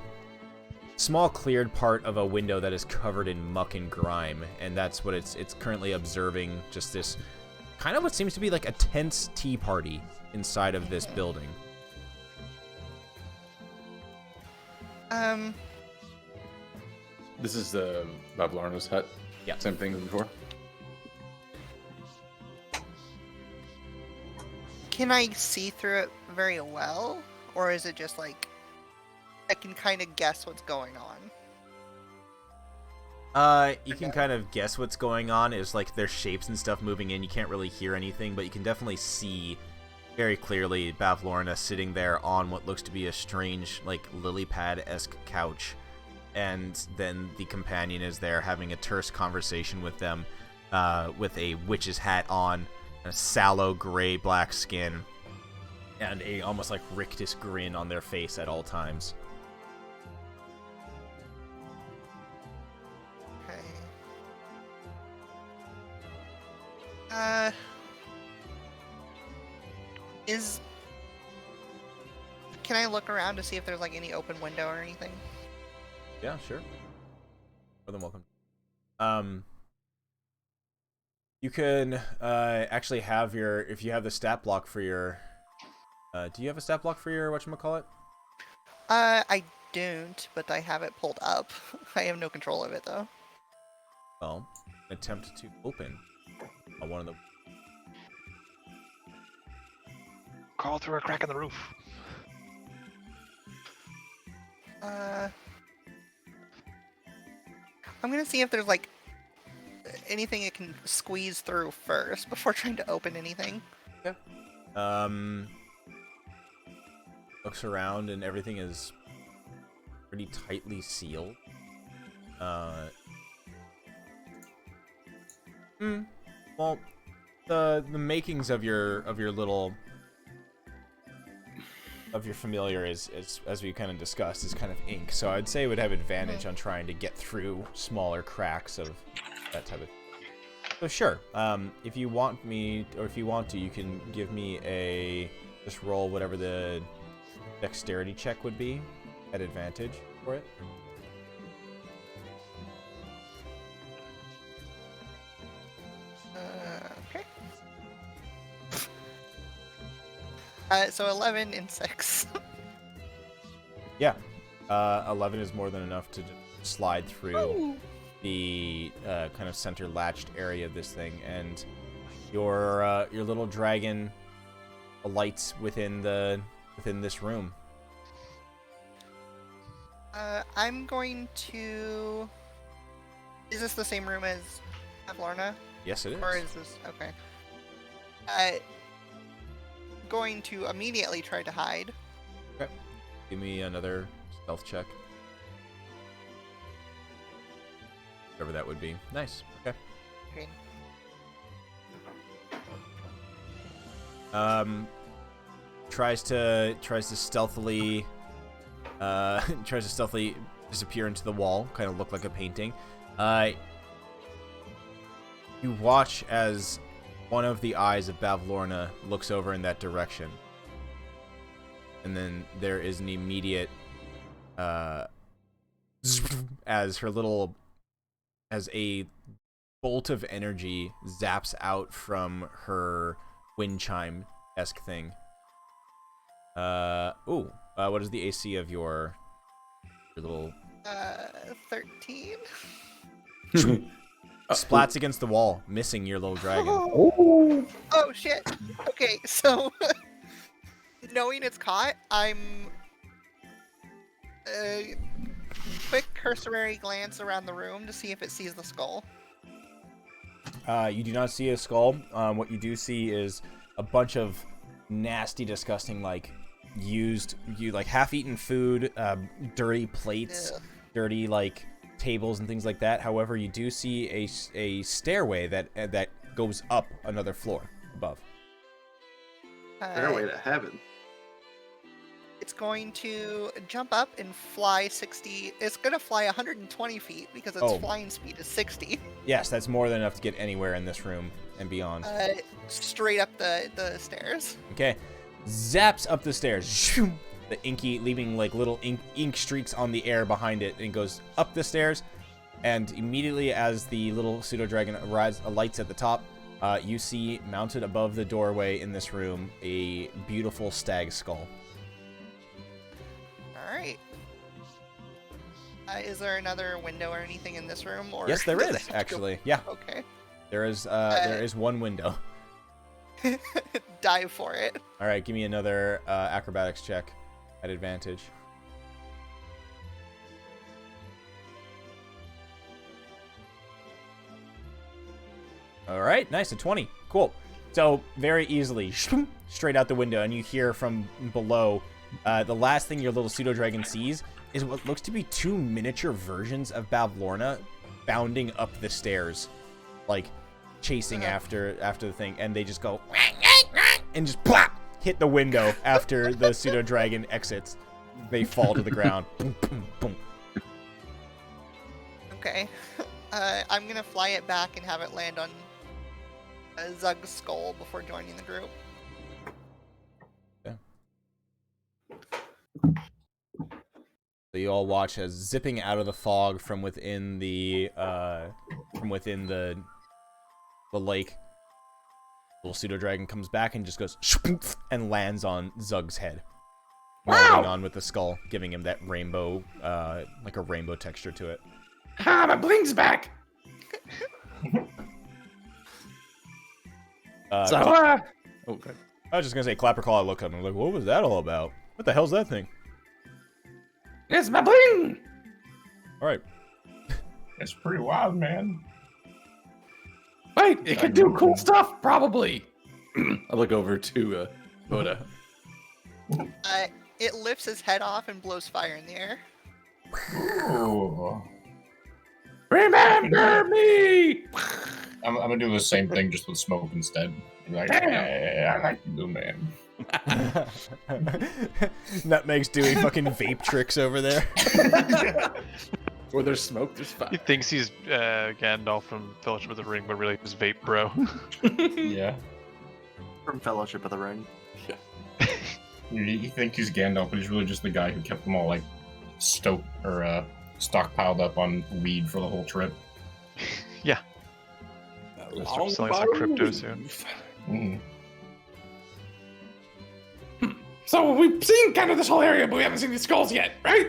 cleared part of a window that is covered in muck and grime, and that's what it's currently observing. Just this kind of what seems to be like a tense tea party inside of this building. This is the Bavlarna's hut. Yeah. Same thing as before. Can I see through it very well, or is it just like I can kind of guess what's going on? You can kind of guess what's going on. Is like there's shapes and stuff moving in. You can't really hear anything, but you can definitely see very clearly Bavlorna sitting there on what looks to be a strange, like, lily pad-esque couch. And then the companion is there having a terse conversation with them, with a witch's hat on, a sallow gray-black skin, and a almost like rictus grin on their face at all times. Okay. Can I look around to see if there's like any open window or anything? Yeah, sure. More than welcome. You can actually have your, if you have the stat block for your, do you have a stat block for your whatchamacallit? I don't, but I have it pulled up. I have no control of it though. Well, attempt to open one of the. Crawl through a crack in the roof. I'm gonna see if there's like anything it can squeeze through first before trying to open anything. Yeah. Looks around and everything is pretty tightly sealed. Well, the makings of your little of your familiar is as we kind of discussed is kind of ink, so I'd say it would have advantage on trying to get through smaller cracks of that type of thing. So sure, if you want me, or if you want to, you can give me a just roll whatever the dexterity check would be at advantage for it. Okay. So 11 and 6. Yeah, 11 is more than enough to just slide through the kind of center latched area of this thing, and your little dragon alights within this room. I'm going to. Is this the same room as Avlarna? Yes, it is. Or is this okay? Going to immediately try to hide. Okay. Give me another stealth check. Whatever that would be. Nice. Okay. Okay. Tries to stealthily disappear into the wall, kind of look like a painting. You watch as one of the eyes of Bavlorna looks over in that direction. And then there is an immediate as a bolt of energy zaps out from her wind chime-esque thing. What is the AC of your little 13. splats against the wall, missing your little dragon. Oh shit. Okay, so knowing it's caught, I'm quick cursory glance around the room to see if it sees the skull. You do not see a skull. What you do see is a bunch of nasty, disgusting, like half-eaten food, dirty plates, dirty like tables and things like that. However, you do see a stairway that goes up another floor above. Stairway to heaven. It's going to jump up and fly 60. It's going to fly 120 feet because its flying speed is 60. Yes, that's more than enough to get anywhere in this room and beyond. Straight up the stairs. Okay. Zaps up the stairs. The inky, leaving like little ink streaks on the air behind it, and goes up the stairs. And immediately as the little pseudo-dragon alights at the top, you see mounted above the doorway in this room a beautiful stag skull. Alright. Is there another window or anything in this room? Or Yes, there is, actually. Yeah. Okay. There is one window. Dive for it. Alright, give me another acrobatics check at advantage. Alright, nice, a 20. Cool. So, very easily, straight out the window, and you hear from below, the last thing your little pseudo-dragon sees is what looks to be two miniature versions of Bavlorna bounding up the stairs, like, chasing after the thing, and they just go, and just plop, hit the window after the pseudo-dragon exits. They fall to the ground. Boom, boom, boom. Okay. I'm gonna fly it back and have it land on Zug's skull before joining the group. Yeah. So you all watch as zipping out of the fog from within the lake, little pseudo-dragon comes back and just goes and lands on Zug's head, melding on with the skull, giving him that rainbow, like a rainbow texture to it. Ah, my bling's back. Okay. I was just gonna say, Clapper Claw. I look up and I'm like, what was that all about? What the hell's that thing? It's my bling. All right. It's pretty wild, man. Wait, it could do cool stuff, probably. I look over to Boda. It lifts his head off and blows fire in the air. Ooh. Remember me! I'm gonna do the same thing, just with smoke instead. Be like, hey, I like you, man. Nutmeg's doing fucking vape tricks over there. Where there's smoke, there's fire. He thinks he's Gandalf from Fellowship of the Ring, but really he's Vape Bro. Yeah. From Fellowship of the Ring. Yeah. You think he's Gandalf, but he's really just the guy who kept them all like stockpiled up on weed for the whole trip. Yeah. We'll start selling some crypto soon. Mm. So we've seen kind of this whole area, but we haven't seen the skulls yet, right?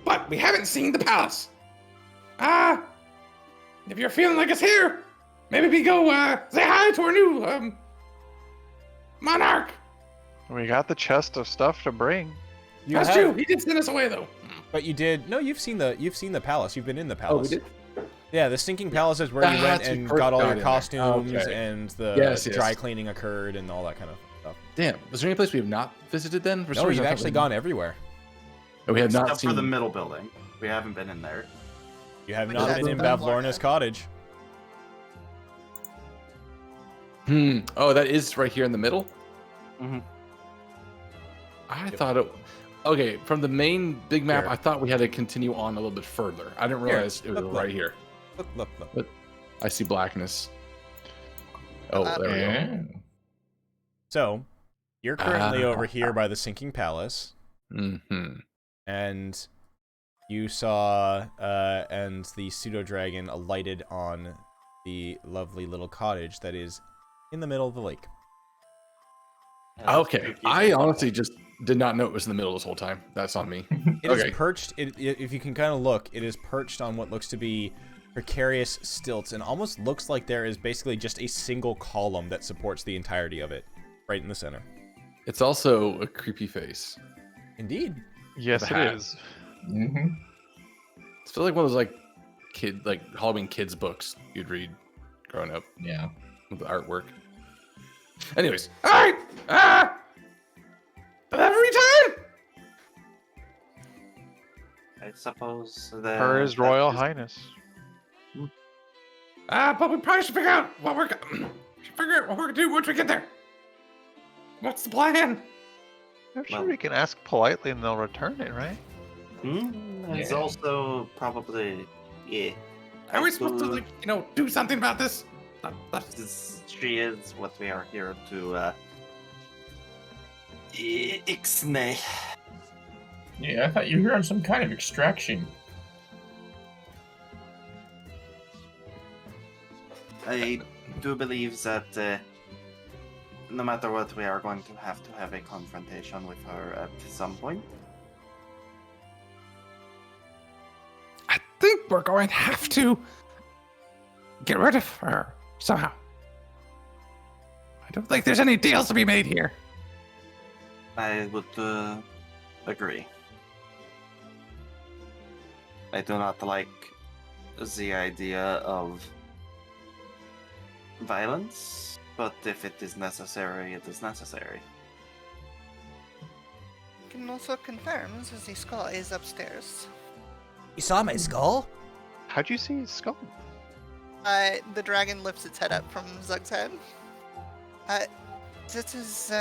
But we haven't seen the palace. If you're feeling like it's here, maybe we go say hi to our new monarch. We got the chest of stuff to bring. That's true. He did send us away though. But you did. No, you've seen the palace. You've been in the palace. Oh, we did? Yeah, the Stinking Palace is where you went and got all your costumes, and the dry cleaning occurred and all that kind of stuff. Damn, was there any place we have not visited then? No, you've actually gone everywhere. We have not Except seen for the middle building. We haven't been in there. You have not been in Bavlorna's cottage. Oh, that is right here in the middle? Mm-hmm. I thought it... Okay, from the main big map, Here. I thought we had to continue on a little bit further. I didn't realize it was right here. Look. But I see blackness. Oh, there we go. So, you're currently over here by the Sinking Palace. Mm-hmm. And you saw, and the pseudo-dragon alighted on the lovely little cottage that is in the middle of the lake. Yeah, Okay, I honestly just did not know it was in the middle this whole time. That's on me. It is perched, if you can kind of look, it is perched on what looks to be precarious stilts and almost looks like there is basically just a single column that supports the entirety of it, right in the center. It's also a creepy face. Indeed. Yes, With it a hat. is. Mm-hmm. It's feel like one of those like Halloween kids books you'd read growing up Yeah. with the artwork. Anyways, all right. Every time. I suppose that. Hers Royal Highness. But we probably should figure out what we're gonna do once we get there. What's the plan? I'm sure Well- we can ask politely and they'll return it, right? It's Yeah. also probably. Yeah. Are we supposed to do something about this? She is what we are here to. Ixnay. Yeah, I thought you were on some kind of extraction. I do believe that no matter what, we are going to have a confrontation with her at some point. I think we're going to have to get rid of her somehow. I don't think there's any deals to be made here. I would agree. I do not like the idea of violence, but if it is necessary, it is necessary. Can also confirm that the skull is upstairs. You saw my skull? How'd you see his skull? The dragon lifts its head up from Zug's head. This is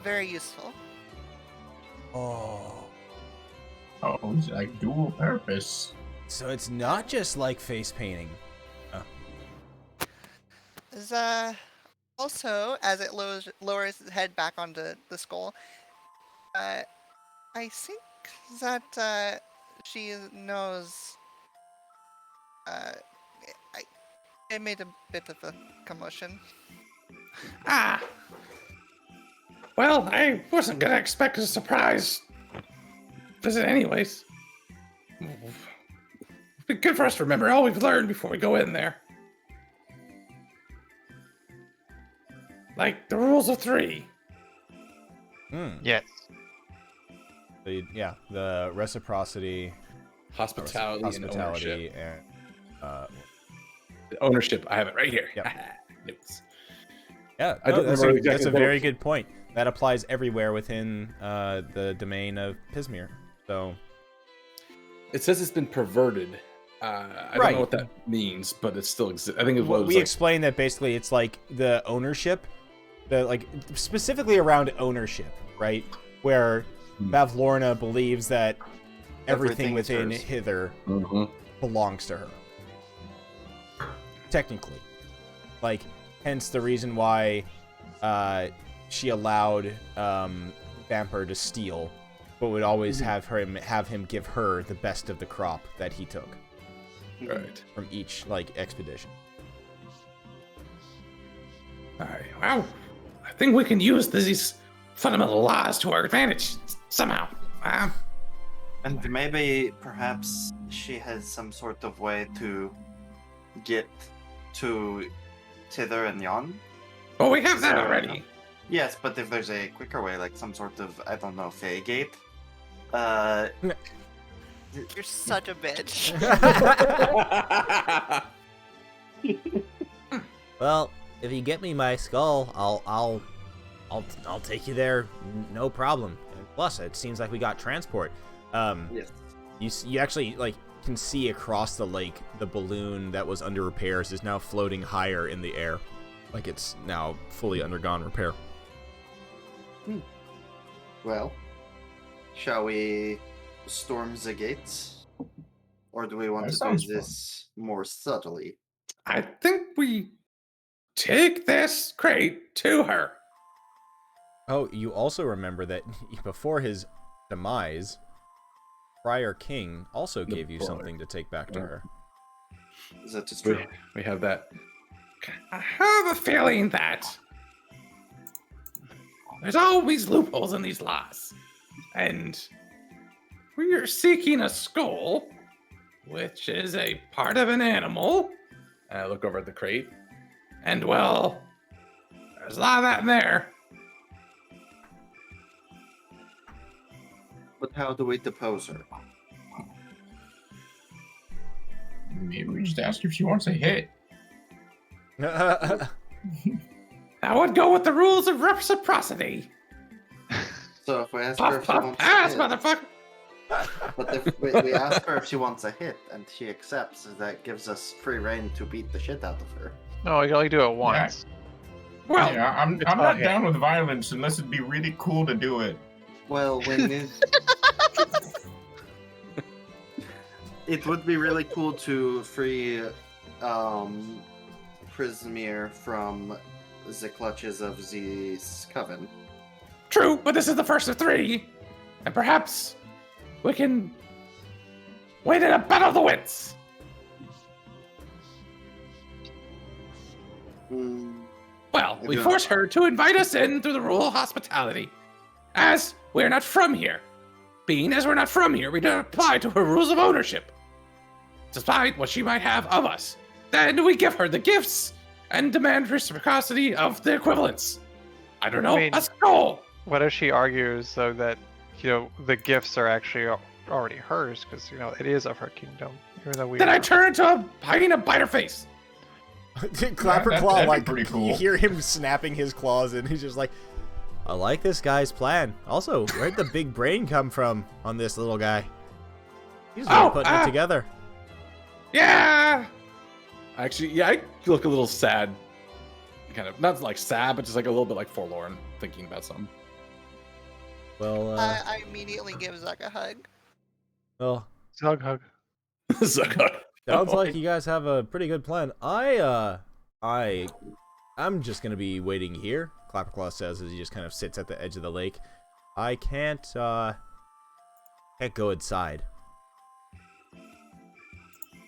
very useful. Oh. Oh, it's like dual purpose. So it's not just like face painting. Also, as it lowers its head back onto the skull, I think that she knows. It made a bit of a commotion. Well, I wasn't gonna expect a surprise visit anyways. It'd be good for us to remember all we've learned before we go in there. Like the rules of 3. Yes. The reciprocity, Hospitality, and ownership. I have it right here. Yep. Notes. yeah, I don't that's, remember a, that's a exactly very what- good point. That applies everywhere within the domain of Pismir. So It says it's been perverted. I don't Right. know what that means, but it still exists. I think it was we like, explained that basically it's like the ownership, specifically around ownership, right? Where Bavlorna believes that everything Everything is within hers. Hither Mhm. belongs to her. Technically. Hence the reason why she allowed Vamper to steal, but would always have him give her the best of the crop that he took Right. from each expedition. All right. Well, I think we can use these fundamental laws to our advantage somehow. And maybe, perhaps, she has some sort of way to get to Tither and Yon. Well, we have that already. Yes, but if there's a quicker way, like some sort of, I don't know, Fey Gate. You're such a bitch. Well, if you get me my skull, I'll take you there, no problem. And plus, it seems like we got transport. Yes. You actually can see across the lake the balloon that was under repairs is now floating higher in the air, like it's now fully undergone repair. Well, shall we storm the gates? Or do we want That to do sounds fun. this more subtly? I think we take this crate to her. Oh, you also remember that before his demise, Friar King also gave you boy. something to take back to her. That is true. We have that. I have a feeling that there's always loopholes in these laws. And we are seeking a skull which is a part of an animal. And I look over at the crate. And, well, there's a lot of that in there. But how do we depose her? Maybe we just ask if she wants a hit. I would go with the rules of reciprocity. So if we ask her Puff, if she puff, wants pass, a hit, motherfucker. but if we ask her if she wants a hit and she accepts, that gives us free reign to beat the shit out of her. No, you can only do it once. Well, Yeah, I'm it's not not hit. down with violence unless it'd be really cool to do it. Well, it would be really cool to free Prismir from the clutches of the coven. true, but this is the first of 3. And perhaps we can win in a battle of the wits. Well, we Yeah. force her to invite us in through the rule of hospitality. As we're not from here. Being as we're not from here, we don't apply to her rules of ownership. Despite what she might have of us. Then we give her the gifts and demand reciprocity of the equivalents. I don't know, I mean- let's go! What if she argues though that the gifts are actually already hers because it is of her kingdom, even though we. Then I turn into a hyena, bite her face. Clapper That- Claw, that'd be like, pretty you cool. hear him snapping his claws, and he's just like, I like this guy's plan. Also, where'd the big brain come from on this little guy? He's really putting it together. Yeah! Actually, yeah, I look a little sad. Kind of, not like sad, but just like a little bit like forlorn, thinking about something. Well, I immediately give Zuck a hug. well, Hug, hug. sounds like you guys have a pretty good plan. I'm just gonna be waiting here. Clapperclaw says as he just kind of sits at the edge of the lake. I can't go inside.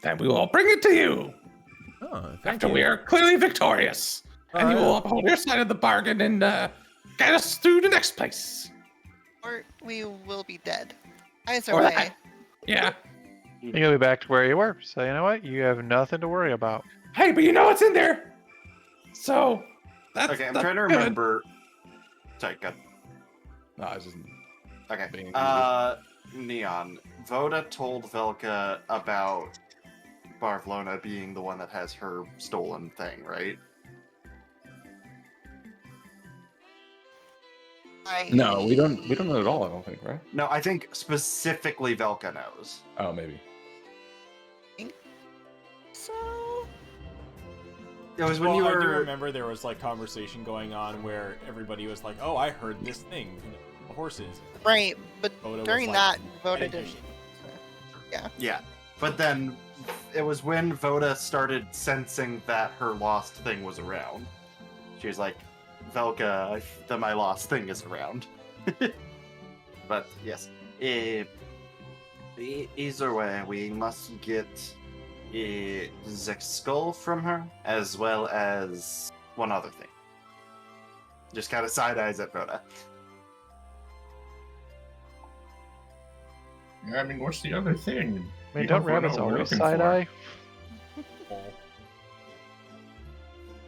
Then we will bring it to you Oh, thank after you. we are clearly victorious. And you will uphold your side of the bargain and get us through the next place. Or we will be dead. Either Or way. that. Yeah. You'll be back to where you were. So you know what? You have nothing to worry about. Hey, but you know what's in there. So that's Okay, I'm that's trying to good. remember. Sorry, good. No, I was just Okay. being Neon. Voda told Velka about Barvlona being the one that has her stolen thing, right? No, we don't know at all, I don't think, right? No, I think specifically Velka knows. Oh, maybe. So It was when you I do were. remember there was like conversation going on where everybody was like, "Oh, I heard this thing, the horses." right, but Voda was during like, that, "I Voda didn't didn't. hear Yeah, but then it was when Voda started sensing that her lost thing was around. She was like, Velka, my lost thing is around. But yes, either way, we must get the skull from her, as well as one other thing. Just kind of side eyes at Voda. Yeah, I mean, what's the other thing? I mean, You don't know rabbits what we're always looking side for.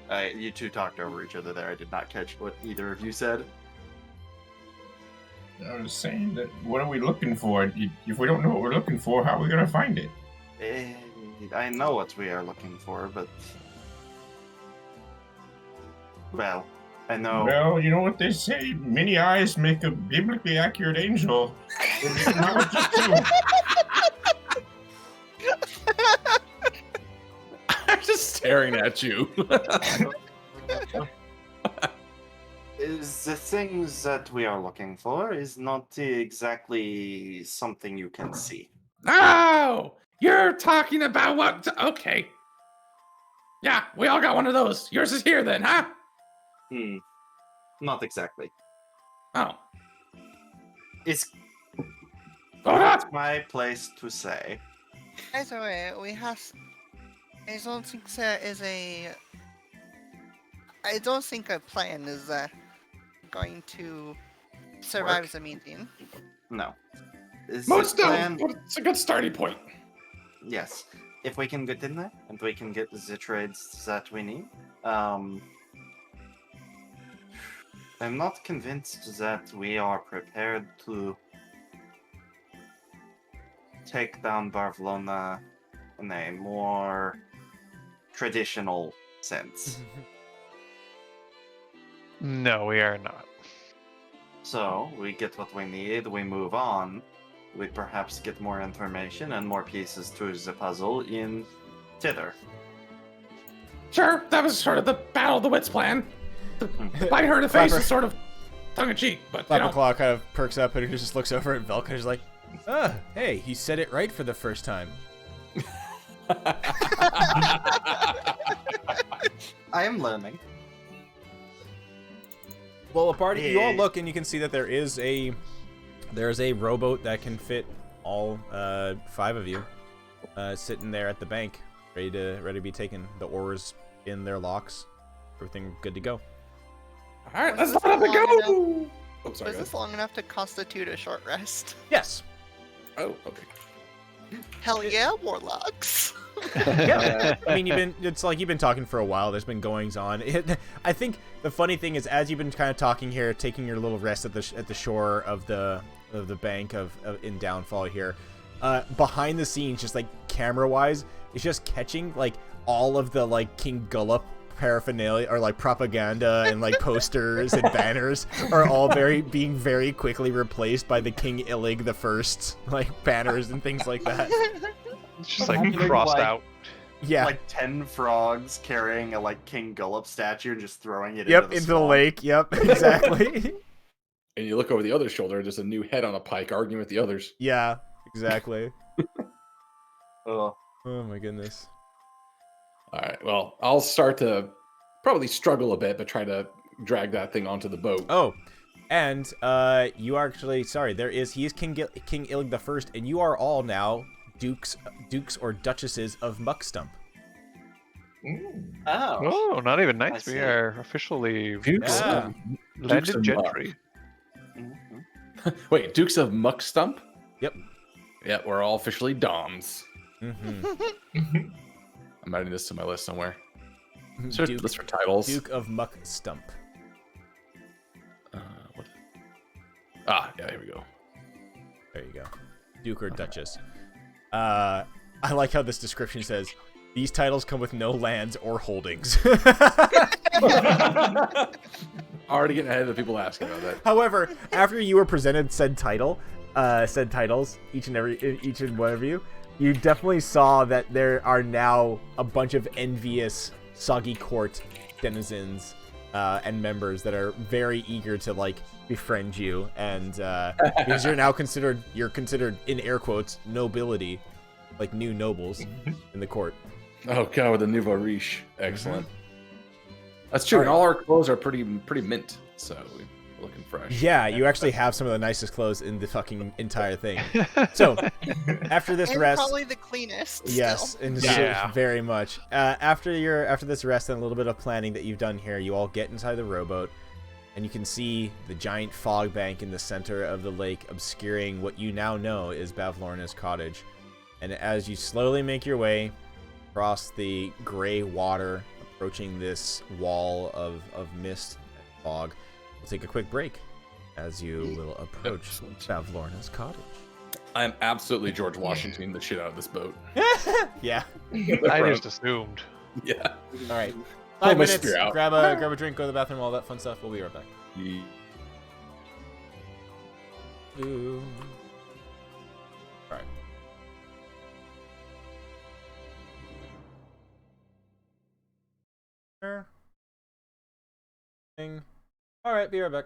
eye? You two talked over each other there. I did not catch what either of you said. I was saying that what are we looking for? If we don't know what we're looking for, how are we gonna find it? I know what we are looking for, but well, I know. Well, you know what they say: many eyes make a biblically accurate angel. I'm just staring at you. Is the things that we are looking for is not exactly something you can see. Oh, you're talking about what? Okay. Yeah, we all got one of those. Yours is here then, huh? Not exactly. Oh. It's Hold not on. my place to say. Either way, we have. I don't think there is a. I don't think a plan is going to survive Work? the meeting. No. Is Most the plan? don't, but it's a good starting point. yes, if we can get in there and we can get the trades that we need, I'm not convinced that we are prepared to take down Barcelona in a more traditional sense. No, we are not. So, we get what we need, we move on, we perhaps get more information and more pieces to the puzzle in Tither. Sure, that was sort of the Battle of the Wits plan. Bite her in the face is sort of tongue-in-cheek, but Flapperclaw kind of perks up and he just looks over at Velka and is like, hey, he said it right for the first time. I am learning. Well, you all look and you can see that there is a rowboat that can fit all 5 of you sitting there at the bank, ready to be taken. The oars in their locks, everything good to go. All right, let's let it go. Oh, sorry. Was this long enough to constitute a short rest? Yes. Oh, okay. Hell yeah, warlocks. Yeah. I mean, it's like you've been talking for a while. There's been goings on. I think the funny thing is, as you've been kind of talking here, taking your little rest at the shore of the bank in Downfall here, behind the scenes, just like camera wise, it's just catching like all of the like King Gullop paraphernalia or like propaganda and like posters and banners are all being very quickly replaced by the King Illig the First like banners and things like that. It's just like crossed out. Yeah. Like 10 frogs carrying a like King Gullop statue and just throwing it into the lake. Yep, exactly. And you look over the other shoulder, there's a new head on a pike arguing with the others. Yeah, exactly. Oh my goodness. All right, well, I'll start to probably struggle a bit, but try to drag that thing onto the boat. Oh, and you are actually he is King Illig the First, and you are all now dukes or duchesses of Muckstump. Oh, not even nice. I We see. are officially Dukes Yeah. of landed gentry. Wait, Dukes of Muckstump? Yep. Yeah, we're all officially Doms. Mm-hmm. I'm adding this to my list somewhere. So Duke, list for titles. Duke of Muckstump. What? Ah, yeah, here we go. There you go. Duke or Duchess. I like how this description says, these titles come with no lands or holdings. Already getting ahead of the people asking about that. However, after you were presented said titles, each and one of you, you definitely saw that there are now a bunch of envious Soggy Court denizens and members that are very eager to like befriend you, and because you're considered in air quotes nobility, like new nobles in the court. Oh god, with the nouveau riche, excellent. That's true, and all our clothes are pretty mint, so we're looking fresh. Yeah, you actually have some of the nicest clothes in the fucking entire thing. So, after this And rest, probably the cleanest. yes, Still. and Yeah. very much. After this rest and a little bit of planning that you've done here, you all get inside the rowboat, and you can see the giant fog bank in the center of the lake obscuring what you now know is Bavlorna's cottage. And as you slowly make your way across the gray water, approaching this wall of mist and fog, we'll take a quick break as you will approach Bavlorna's cottage. I'm absolutely George Washington the shit out of this boat. Yeah. I just assumed. Yeah. All right. Pull 5 my minutes. spear out. Grab a drink, go to the bathroom, all that fun stuff. We'll be right back. Ooh. All right. Sure. Thing. All right. Be right back.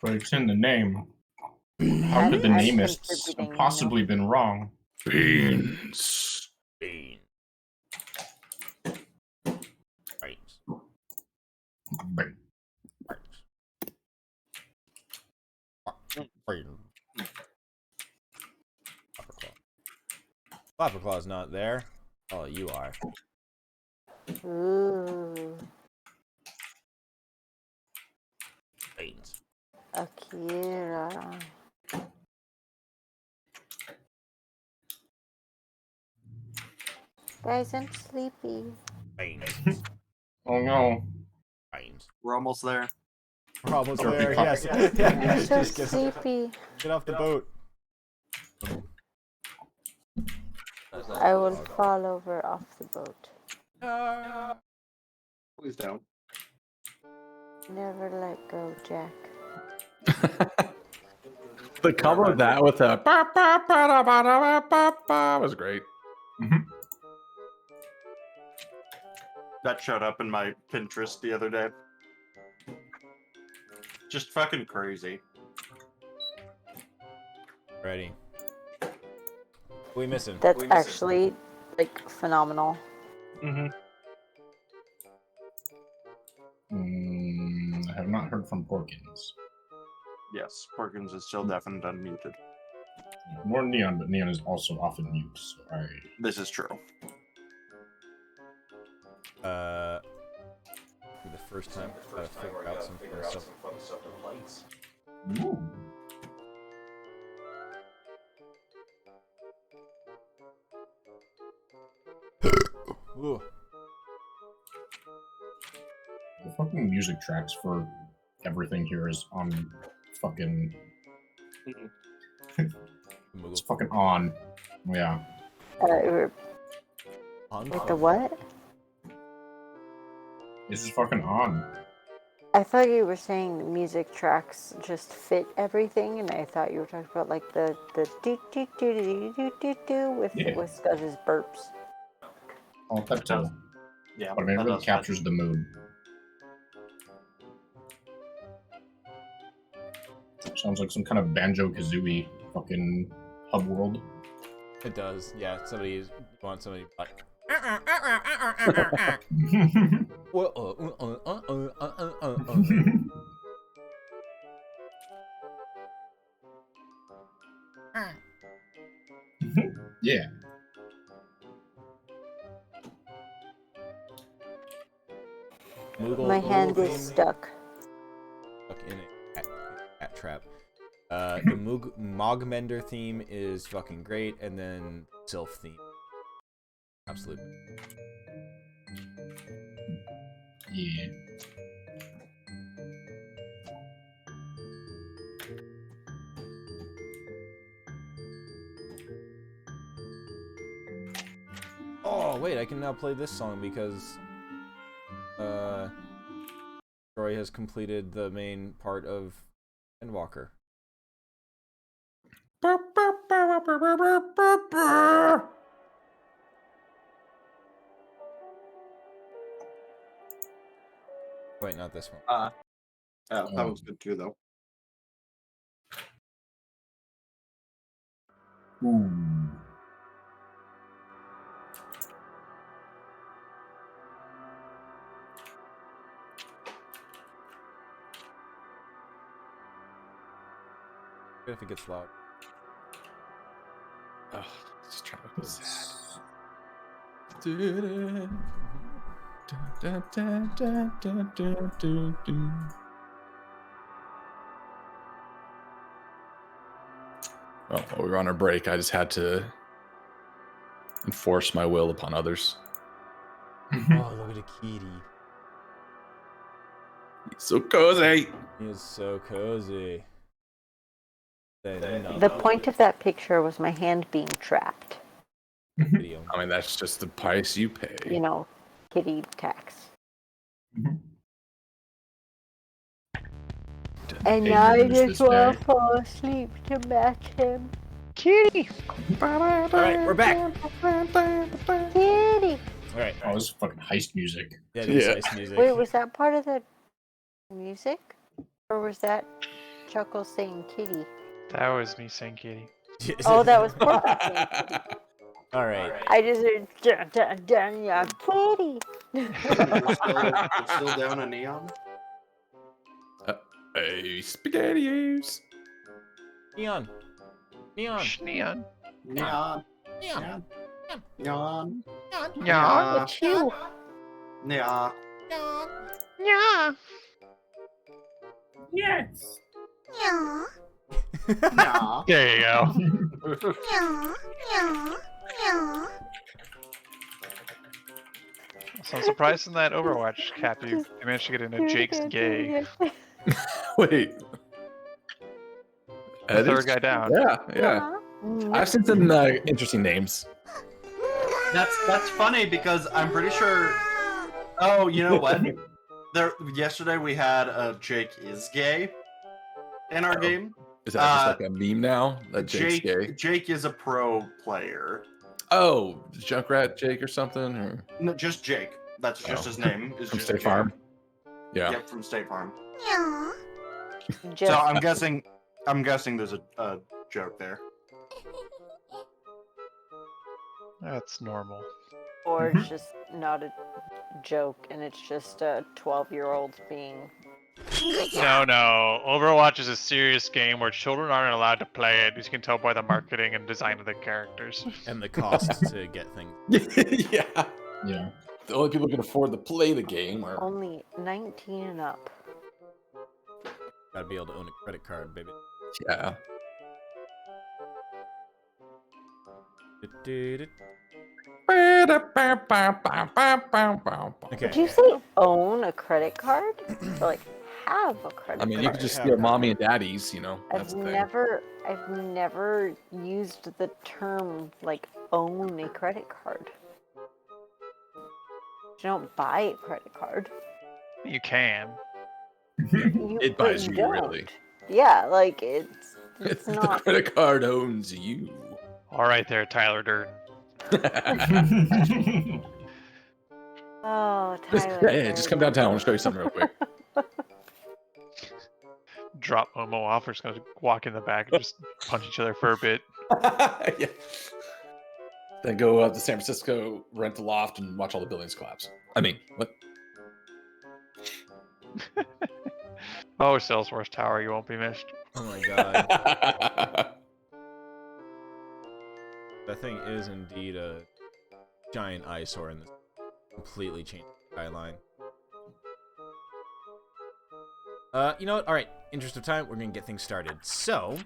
But it's in the name. How could the I'm namists contributing, have you possibly been wrong? Beans. Beans. Beans. But Flapperclaw's not there. Oh, you are. Ooh, Beans. Akira. Guys, I'm sleepy. Beans. oh no. Beans. We're almost there. We're almost Don't be there. cocky. Yes. Yeah. I'm so Just sleepy. get off the boat. I will fall over off the boat. Please don't. Never let go, Jack. The combo of that with a ba, ba, ba, da, ba, da, ba, ba, ba was great. That showed up in my Pinterest the other day. Just fucking crazy. Ready. What are we missing? That's actually like phenomenal. Mm-hmm. I have not heard from Porkins. Yes, Porkins is still deaf and unmuted. Nor Neon, but Neon is also often mute, so I... This is true. For the first time, gotta figure out some fun stuff to play. Ooh. Ooh. The fucking music tracks for everything here is on fucking... It's fucking on. Yeah. With the what? This is fucking on. I thought you were saying the music tracks just fit everything, and I thought you were talking about like the do do do do do do do with Scuzz's burps. Oh, that too. Yeah, but I mean, it really captures the mood. Sounds like some kind of Banjo-Kazooie fucking hub world. It does, yeah. Somebody wants somebody like. Yeah. My hand is stuck. Stuck in a cat trap. The Mogmender theme is fucking great, and then Sylph theme. Absolutely. Yeah. Oh, wait, I can now play this song because Troy has completed the main part of Endwalker. Wait, not this one. That was good too, though. Ooh. Good if it gets loud. Oh, just trying to be sad. Well, while we were on our break, I just had to enforce my will upon others. Oh, look at a kitty. He's so cozy. He is so cozy. The point of that picture was my hand being trapped. Video. I mean, that's just the price you pay. You know, kitty tax. And now I just want to fall asleep to match him. Kitty! Alright, we're back! Kitty! Alright. Oh, this is fucking heist music. Yeah, it is heist music. Wait, was that part of the music? Or was that Chuckle saying kitty? That was me saying kitty. Oh, that was part of saying kitty. Alright. I just heard dun dun dun yeah, kitty! We're still down a Neon? Hey, SpaghettiOs! Neon! Neon! Neon! Neon! Neon! Neon! Yeah. It's you! Neon! Yeah. Yes! Yeah. Neon! There you go. Yeah. Yeah. Yeah. So I'm surprised in that Overwatch cap you managed to get into Jake's gay. Wait. The third guy down. Yeah. I've seen some interesting names. That's funny because I'm pretty sure. Oh, you know what? Yesterday we had a Jake is gay in our game. Is that just like a meme now? That Jake's gay? Jake is a pro player. Oh, Junkrat Jake or something? Or... No, just Jake. That's just his name. Is From just State Jake. Farm? Yeah. Yep, from State Farm. Yeah. Just So I'm guessing there's a joke there. That's normal. or it's just not a joke, and it's just a 12-year-old being. No. Overwatch is a serious game where children aren't allowed to play it, as you can tell by the marketing and design of the characters. And the cost to get things. Yeah. Yeah. The only people who can afford to play the game are. Only 19 and up. Gotta be able to own a credit card, baby. Yeah. Okay. Did you say own a credit card? Or like have a credit I card? mean, you could just Have steal a mommy and daddy's, you know. I've That's the thing. never used the term like own a credit card. You don't buy a credit card. You can. It but buys you, don't. really. Yeah, like it's The not. credit card owns you. All right there, Tyler Dirt. Oh, Tyler. Just come downtown. I'll show you something real quick. Drop Momo off. We're just gonna walk in the back and just punch each other for a bit. Yeah. Then go up to San Francisco, rent a loft, and watch all the buildings collapse. I mean, what? Oh, Salesforce Tower, you won't be missed. Oh my god. That thing is indeed a giant eyesore in this completely changed skyline. You know what? Alright, interest of time, we're gonna get things started. So,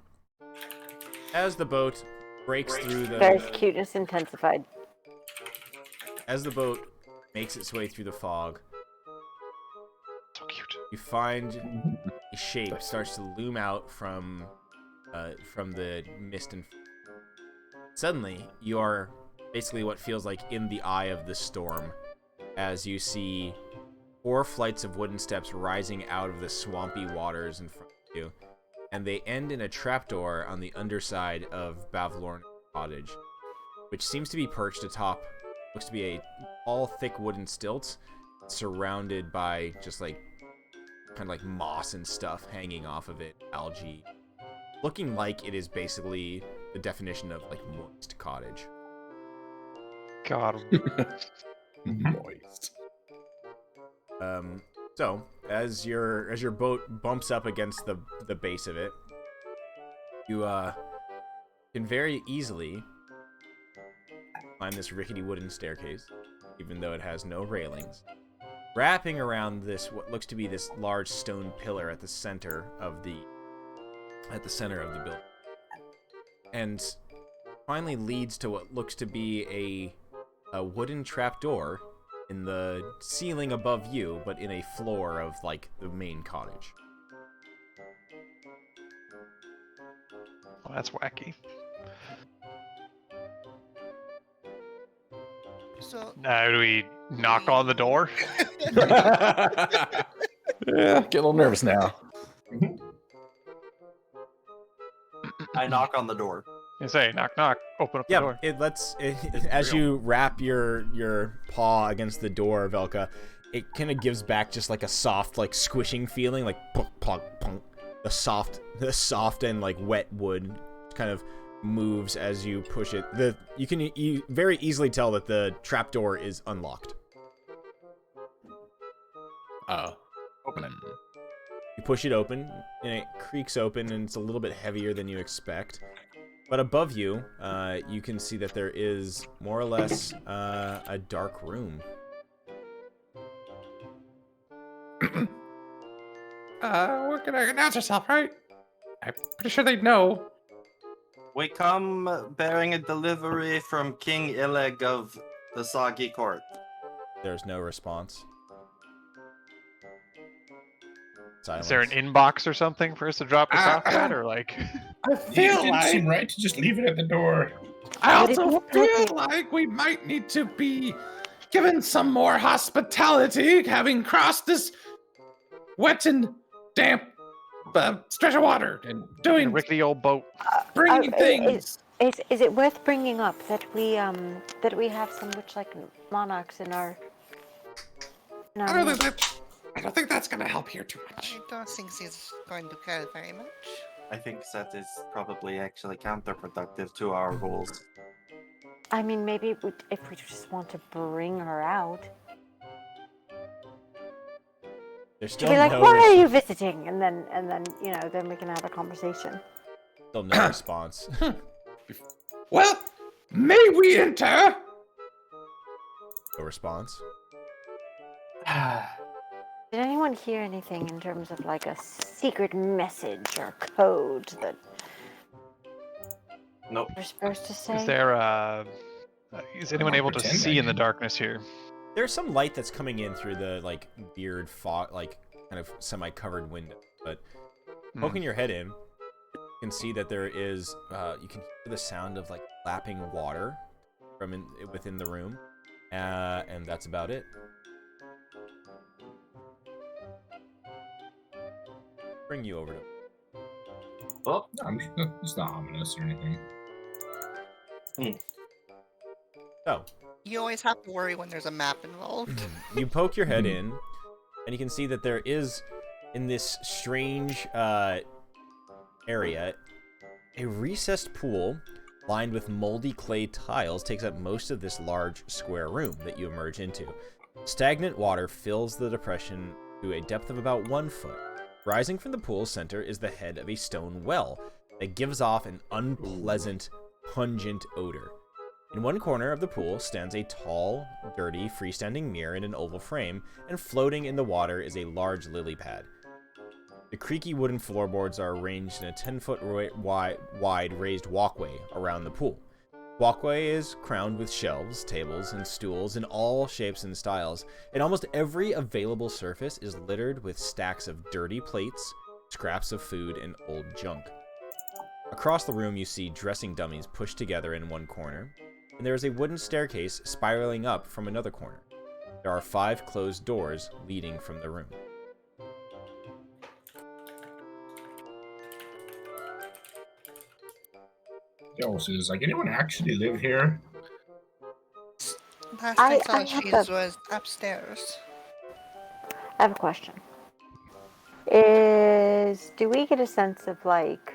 as the boat breaks through the... There's cuteness intensified. As the boat makes its way through the fog, So cute. you find a shape starts to loom out from the mist, and suddenly you are basically what feels like in the eye of the storm, as you see 4 flights of wooden steps rising out of the swampy waters in front of you, and they end in a trapdoor on the underside of Bavlorn's cottage, which seems to be perched atop, looks to be a all thick wooden stilts surrounded by just like kind of like moss and stuff hanging off of it, algae, looking like it is basically the definition of like moist cottage. God. Moist. So as your boat bumps up against the base of it, you can very easily climb this rickety wooden staircase, even though it has no railings, wrapping around this what looks to be this large stone pillar at the center of the building, and finally leads to what looks to be a wooden trapdoor in the ceiling above you, but in a floor of like the main cottage. Well, that's wacky. So Now, do we knock on the door? Yeah, get a little nervous now. I knock on the door. You say, knock, knock, open up the Yeah, door. as you wrap your paw against the door, Velka, it kind of gives back just like a soft, like squishing feeling, like punk, punk, punk. The soft and like wet wood kind of moves as you push it. You can very easily tell that the trapdoor is unlocked. Oh. Open it. You push it open, and it creaks open, and it's a little bit heavier than you expect. But above you, you can see that there is more or less a dark room. We're gonna announce ourselves, right? I'm pretty sure they'd know. We come bearing a delivery from King Illeg of the Soggy Court. There's no response. Silence. Is there an inbox or something for us to drop this off at, or like? I It feel didn't seem like right to just leave it at the door. I What if also it's feel broken? like we might need to be given some more hospitality, having crossed this wet and damp stretch of water and A doing rickety old boat. bringing things. Is it worth bringing up that we have some Witchlight monarchs in our I don't know, I don't think that's gonna help here too much. I don't think he's going to care very much. I think that is probably actually counterproductive to our goals. I mean, maybe if we just want to bring her out, There's to still be like, no "Why are you visiting?" And then then we can have a conversation. still no response. Well, may we enter? No response. Did anyone hear anything in terms of like a secret message or code that Nope. we're supposed to say? Is anyone able to pretend I see in the did. darkness here? There's some light that's coming in through the like weird fog, like kind of semi-covered window. But poking your head in, you can see that there is. You can hear the sound of like lapping water from within the room, and that's about it. Bring you over to. Oh, It's not ominous or anything. So You always have to worry when there's a map involved. you poke your head in, and you can see that there is, in this strange area, a recessed pool lined with moldy clay tiles takes up most of this large square room that you emerge into. Stagnant water fills the depression to a depth of about 1 foot. Rising from the pool's center is the head of a stone well that gives off an unpleasant, pungent odor. In one corner of the pool stands a tall, dirty, freestanding mirror in an oval frame, and floating in the water is a large lily pad. The creaky wooden floorboards are arranged in a 10-foot wide raised walkway around the pool. The walkway is crowned with shelves, tables, and stools in all shapes and styles, and almost every available surface is littered with stacks of dirty plates, scraps of food, and old junk. Across the room you see dressing dummies pushed together in one corner, and there is a wooden staircase spiraling up from another corner. There are 5 closed doors leading from the room. Yo, so does like anyone actually live here? Last I I saw have she a- was upstairs. I have a question. Do we get a sense of like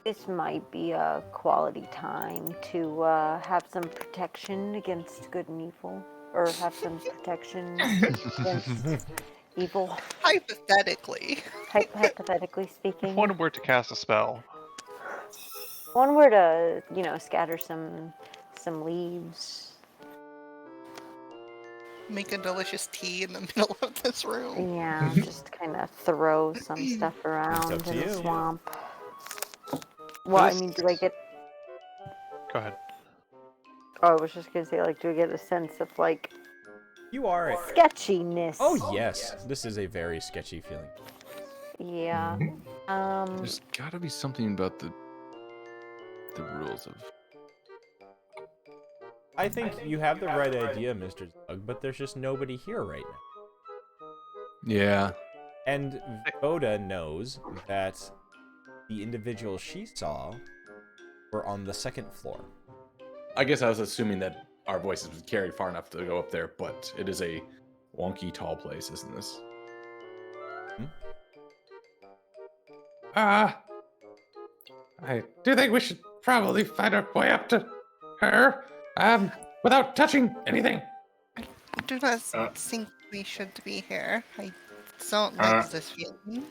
this might be a quality time to have some protection against good and evil, or have some protection against evil? Hypothetically. Hypothetically speaking, If one were to cast a spell, one were to scatter some leaves. Make a delicious tea in the middle of this room. Yeah, just kind of throw some stuff around to in the you. swamp. Well, I This- mean, do I get? go ahead. Oh, I was just gonna say, like, do I get a sense of like You are. sketchiness? Oh yes, this is a very sketchy feeling. Yeah. There's gotta be something about the rules of. I think you have the right idea, Mr. Zug, but there's just nobody here right now. Yeah. And Voda knows that the individual she saw were on the 2nd floor. I guess I was assuming that our voices would carry far enough to go up there, but it is a wonky, tall place, isn't this? I do think we should probably find our way up to her, without touching anything. I do not think we should be here. I don't like this feeling.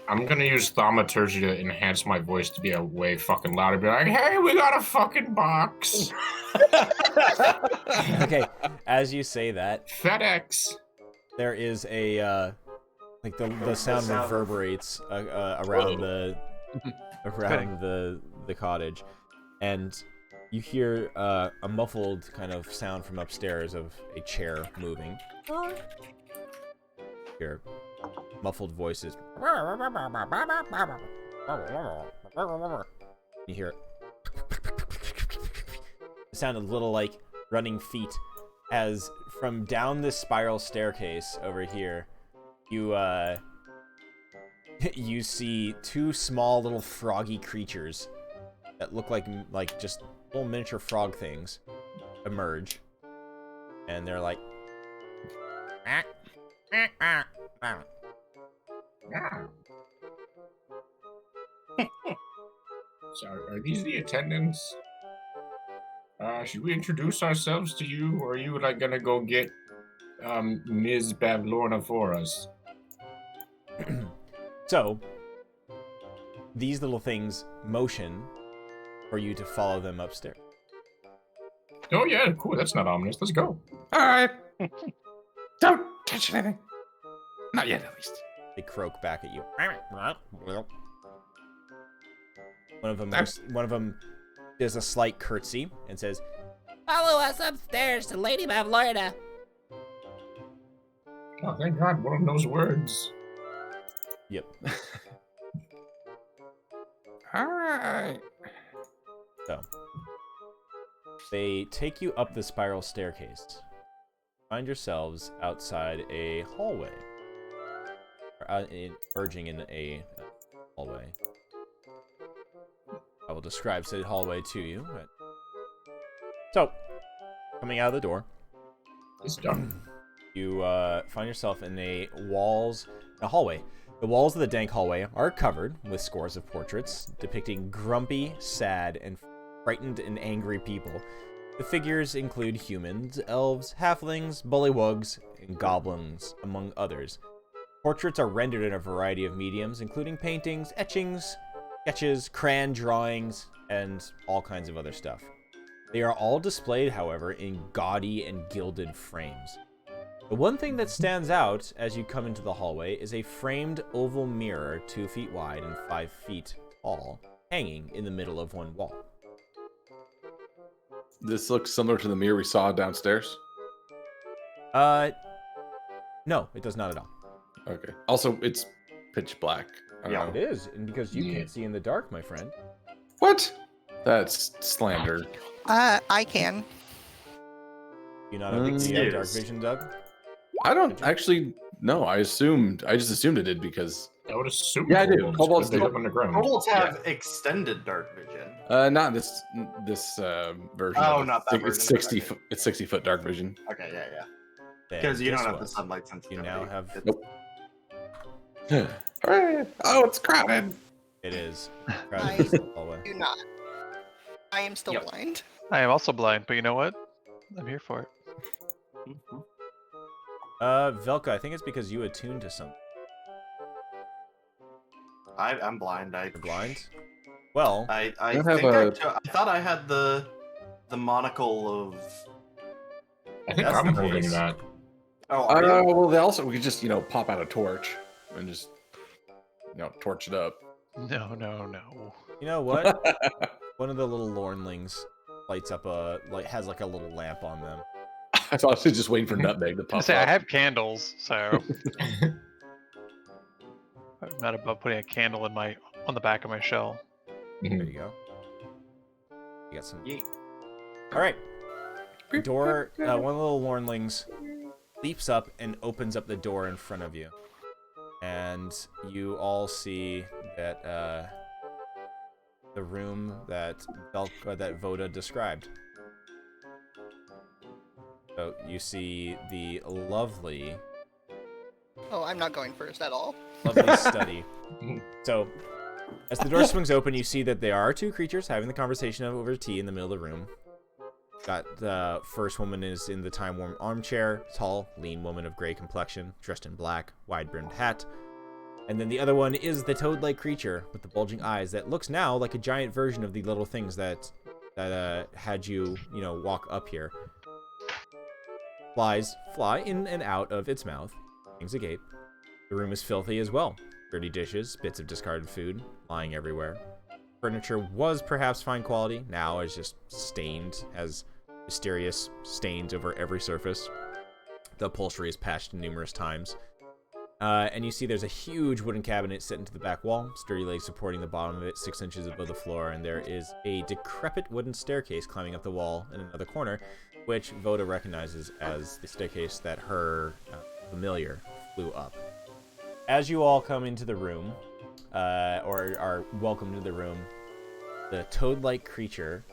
I'm gonna use thaumaturgy to enhance my voice to be a way fucking louder. Be like, hey, we got a fucking box. Okay, as you say that, FedEx. there is a like the sound reverberates around the cottage, and you hear a muffled kind of sound from upstairs of a chair moving. Hear muffled voices. You hear it sound a little like running feet as from down this spiral staircase over here you you see 2 small little froggy creatures that look like just little miniature frog things emerge, and they're like So, are these the attendants? Should we introduce ourselves to you, or are you like gonna go get Ms. Bablorna for us? So, these little things motion for you to follow them upstairs. Oh yeah, cool. That's not ominous. Let's go. All right. Don't touch anything. Not yet, at least. They croak back at you. One of them does a slight curtsy and says, Follow us upstairs to Lady Bavlorna. Oh, thank God, one of those words. Yep. All right. So, they take you up the spiral staircase. Find yourselves outside a hallway. Merging in a hallway. I will describe said hallway to you. So, coming out of the door, It's done. you find yourself in a hallway. The walls of the dank hallway are covered with scores of portraits depicting grumpy, sad, and frightened and angry people. The figures include humans, elves, halflings, bullywugs, and goblins, among others. Portraits are rendered in a variety of mediums, including paintings, etchings, sketches, crayon drawings, and all kinds of other stuff. They are all displayed, however, in gaudy and gilded frames. The one thing that stands out as you come into the hallway is a framed oval mirror 2 feet wide and 5 feet tall, hanging in the middle of one wall. This looks similar to the mirror we saw downstairs. No, it does not at all. Okay. Also, it's pitch black. I don't know. It is, and because you can't see in the dark, my friend. What? That's slander. I can. You not have the dark vision, Doug? I don't actually. No, I just assumed it did because. I would assume. Yeah, I do. Kobolds live underground. Kobolds have extended dark vision. Not this version. Oh, of it. not that It's version. 60 foot. It's 60-foot dark vision. Okay, yeah. Then Because you don't this have the was- sunlight sensitivity. You now have. Nope. Oh, it's crowded. It is. I do not. I am still blind. I am also blind, but you know what? I'm here for it. Velka, I think it's because you attuned to something. I'm blind. You're blind? Well, I You think have I thought I had the monocle of. I think That's I'm the holding case. that. Oh, are you? Well, we could just pop out a torch and just torch it up. No. you know what? One of the little Lornlings lights up has like a little lamp on them. I thought I was just waiting for Nutmeg to I pop say up. I have candles, so I'm not above putting a candle on the back of my shell. There you go. You got some. All right. The door. One of the little Lornlings leaps up and opens up the door in front of you, and you all see that the room that that Voda described. So you see the lovely Oh, I'm not going first at all. study. So, as the door swings open, you see that there are two creatures having the conversation over tea in the middle of the room. Got the first woman is in the time-worn armchair, tall, lean woman of gray complexion, dressed in black, wide-brimmed hat. And then the other one is the toad-like creature with the bulging eyes that looks now like a giant version of the little things that had you, walk up here. Flies fly in and out of its mouth, things agape. The room is filthy as well. Dirty dishes, bits of discarded food, lying everywhere. Furniture was perhaps fine quality, now is just stained, has mysterious stains over every surface. The upholstery is patched numerous times. And you see there's a huge wooden cabinet set into the back wall, sturdy legs supporting the bottom of it 6 inches above the floor, and there is a decrepit wooden staircase climbing up the wall in another corner, which Voda recognizes as the staircase that her familiar flew up. As you all come into the room, or are welcomed into the room, the toad-like creature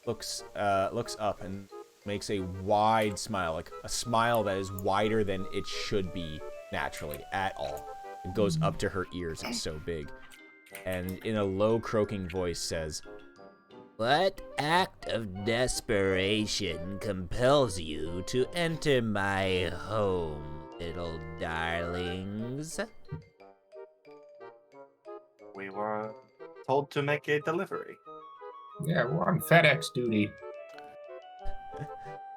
looks up and makes a wide smile, like a smile that is wider than it should be, naturally at all. It goes up to her ears, it's so big. And in a low croaking voice says, "What act of desperation compels you to enter my home, little darlings?" We were told to make a delivery. Yeah, we're on FedEx duty.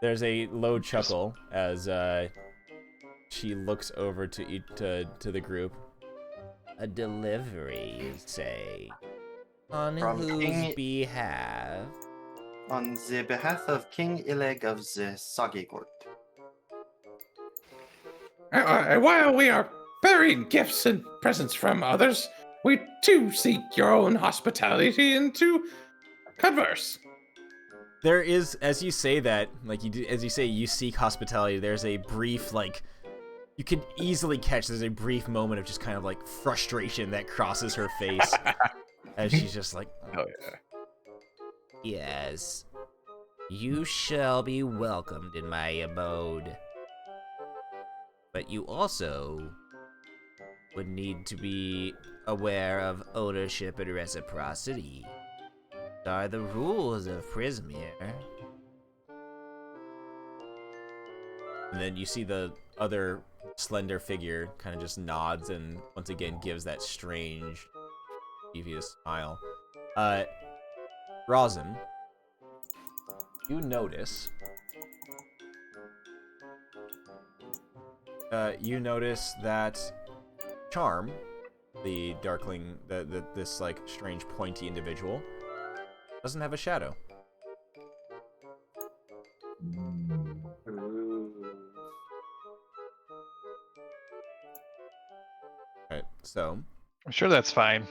There's a low chuckle as she looks over to the group. "A delivery, you say? On From whose King- behalf?" On the behalf of King Ileg of the Soggy Court. While we are bearing gifts and presents from others, we too seek your own hospitality and to converse. There is, as you say that, like you do, as you say, you seek hospitality. There's a brief, like, you can easily catch. There's a brief moment of just kind of like frustration that crosses her face as she's just like, Oh yeah. "Yes, you shall be welcomed in my abode. But you also would need to be aware of ownership and reciprocity. These are the rules of Prismere." And then you see the other slender figure kind of just nods and once again gives that strange, devious smile. Rosin, you notice that Charm, the Darkling, this like strange pointy individual, doesn't have a shadow. Alright, so I'm sure that's fine.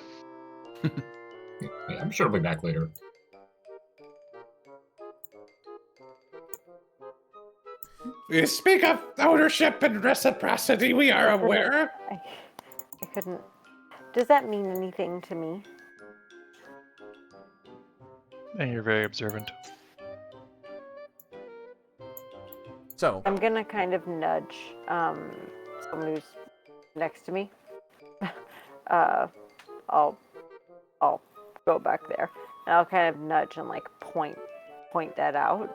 Yeah, I'm sure I'll be back later. We speak of ownership and reciprocity. We are aware. I couldn't. Does that mean anything to me? And you're very observant. So I'm gonna kind of nudge someone who's next to me. I'll go back there, and I'll kind of nudge and like point that out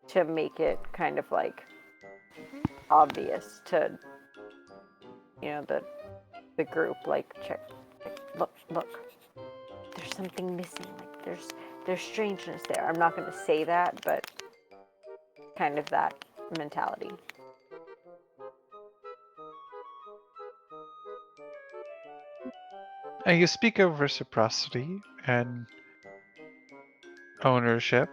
to make it kind of like obvious to the group. Like, check, look. There's something missing. Like there's strangeness there. I'm not gonna say that, but kind of that mentality. And you speak of reciprocity and ownership.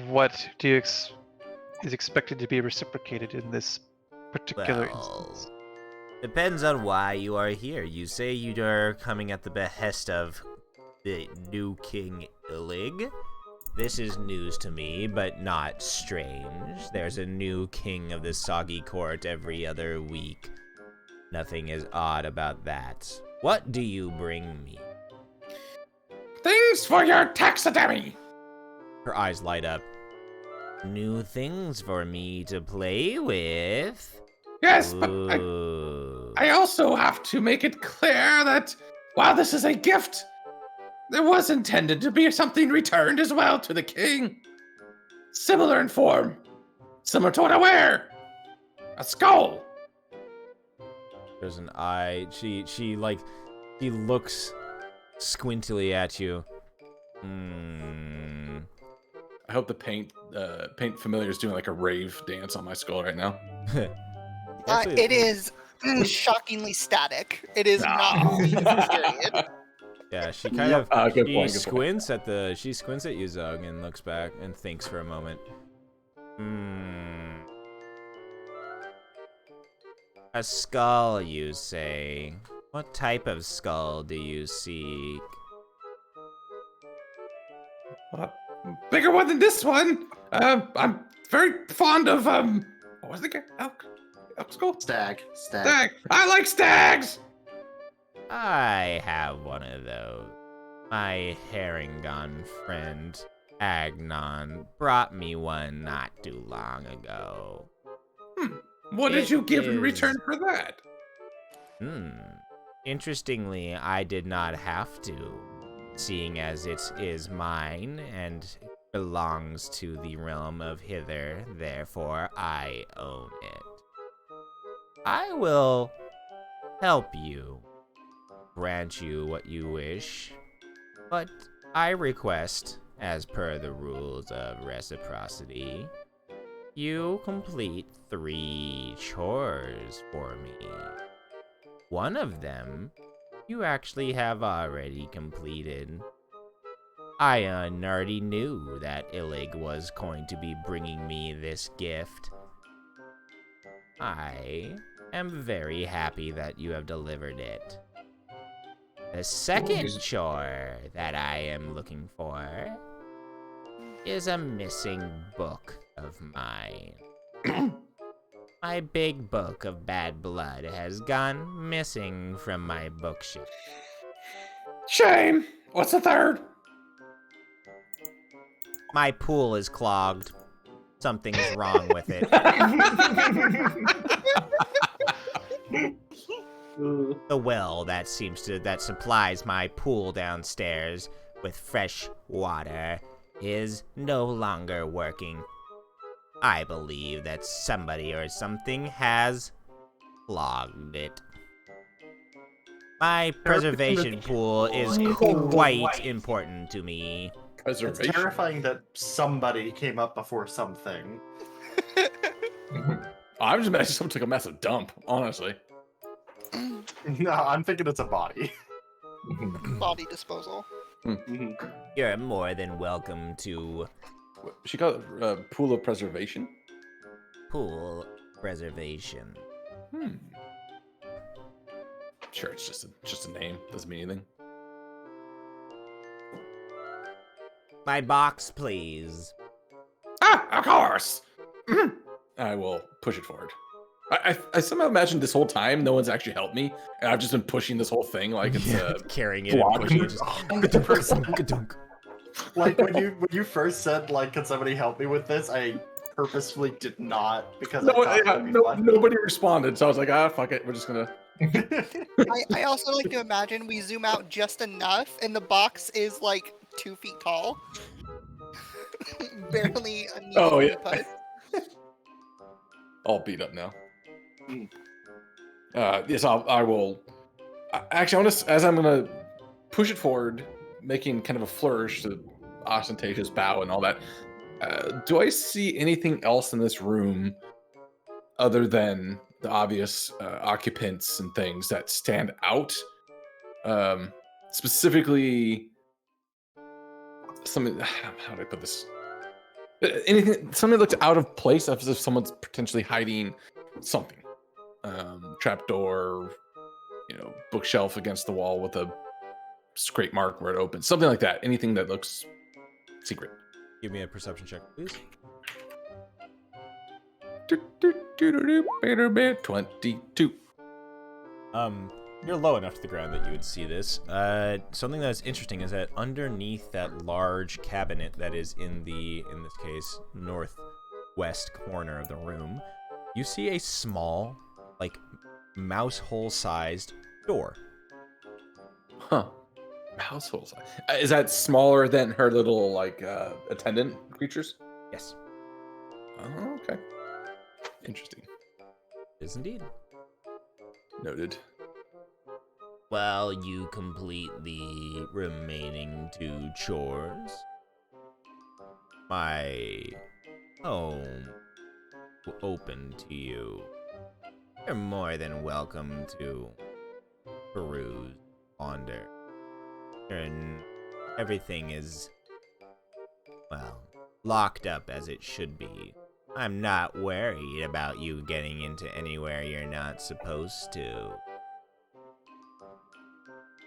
What do you is expected to be reciprocated in this particular instance? Depends on why you are here. You say you are coming at the behest of the new King Illig. This is news to me, but not strange. There's a new king of the Soggy Court every other week. Nothing is odd about that. What do you bring me? Things for your taxidermy. Her eyes light up. New things for me to play with? Yes, but I also have to make it clear that while this is a gift, there was intended to be something returned as well to the king. Similar in form. Similar to what I wear. A skull. There's an eye. She looks squintily at you. I hope the paint familiar is doing like a rave dance on my skull right now. It is shockingly static. It is not. Period. Yeah, she kind of good she point, squints at you, Zug, and looks back and thinks for a moment. A skull, you say? What type of skull do you seek? Bigger one than this one. I'm very fond of what was the guy? Elk skull? Stag. I like stags. I have one of those. My Herringon friend, Agnon, brought me one not too long ago. What did you give in is- return for that? Interestingly, I did not have to, seeing as it is mine and belongs to the realm of Hither, therefore I own it. I will help you, grant you what you wish, but I request, as per the rules of reciprocity, you complete 3 chores for me. One of them you actually have already completed. I already knew that Illig was going to be bringing me this gift. I am very happy that you have delivered it. The second chore that I am looking for is a missing book of mine. My big book of bad blood has gone missing from my bookshelf. Shame. What's the third? My pool is clogged. Something's wrong with it. The well that supplies my pool downstairs with fresh water is no longer working. I believe that somebody or something has clogged it. My preservation pool is quite important to me. It's terrifying that somebody came up before something. I'm just imagining someone took a massive dump, honestly. No, I'm thinking it's a body. Body disposal. You're more than welcome to She called it pool of preservation. pool preservation. Sure, it's just a name. Doesn't mean anything. My box, please. Ah, of course. I will push it forward. I somehow imagined this whole time no one's actually helped me, and I've just been pushing this whole thing like it's carrying it and pushing it. Just Like when you first said like, "Can somebody help me with this?" I purposefully did not because I thought it would be fun. Nobody responded, so I was like, fuck it, we're just gonna. I also like to imagine we zoom out just enough, and the box is like 2 feet tall, barely a knee Oh, yeah. put. All beat up now. Yes, I will. Actually, as I'm gonna push it forward, making kind of a flourish, the ostentatious bow and all that. Do I see anything else in this room other than the obvious occupants and things that stand out? Specifically, something. How do I put this? Something that looks out of place, as if someone's potentially hiding something. Trapdoor, bookshelf against the wall with a scrape mark where it opens. Something like that. Anything that looks secret. Give me a perception check, please. 22. You're low enough to the ground that you would see this. Something that's interesting is that underneath that large cabinet that is in this case, northwest corner of the room, you see a small, like, mouse hole-sized door. Huh. Mouse hole size. Is that smaller than her little, like, attendant creatures? Yes. Oh, okay. Interesting. It is indeed. Noted. While you complete the remaining 2 chores, my home will open to you. You're more than welcome to peruse, wander. And everything is, well, locked up as it should be. I'm not worried about you getting into anywhere you're not supposed to.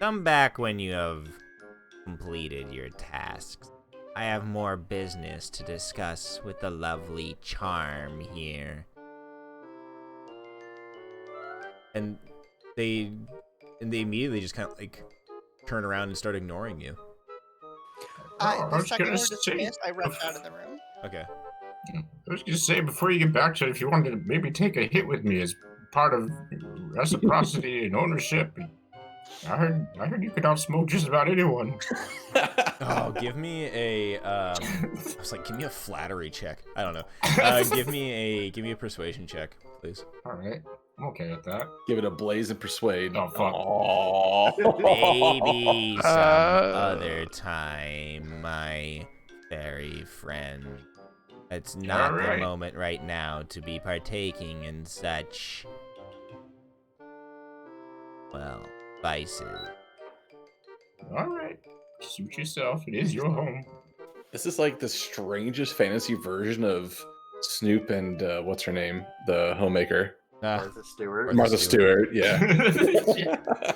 Come back when you have completed your tasks. I have more business to discuss with the lovely Charm here. And they immediately just kind of like turn around and start ignoring you. I The was second gonna we're say- dismissed, I rush out of the room. Okay. I was gonna say, before you get back to it, if you wanted to maybe take a hit with me as part of reciprocity and ownership, I heard you could outsmoke just about anyone. Oh, give me a I was like, give me a flattery check. I don't know. Give me a persuasion check, please. All right, I'm okay with that. Give it a blaze and persuade. Oh fuck. Maybe some other time, my fairy friend. It's not the moment right now to be partaking in such, well, vices. All right, suit yourself. It is your home. This is like the strangest fantasy version of Snoop and what's her name, the homemaker. Martha Stewart. Martha Stewart, yeah.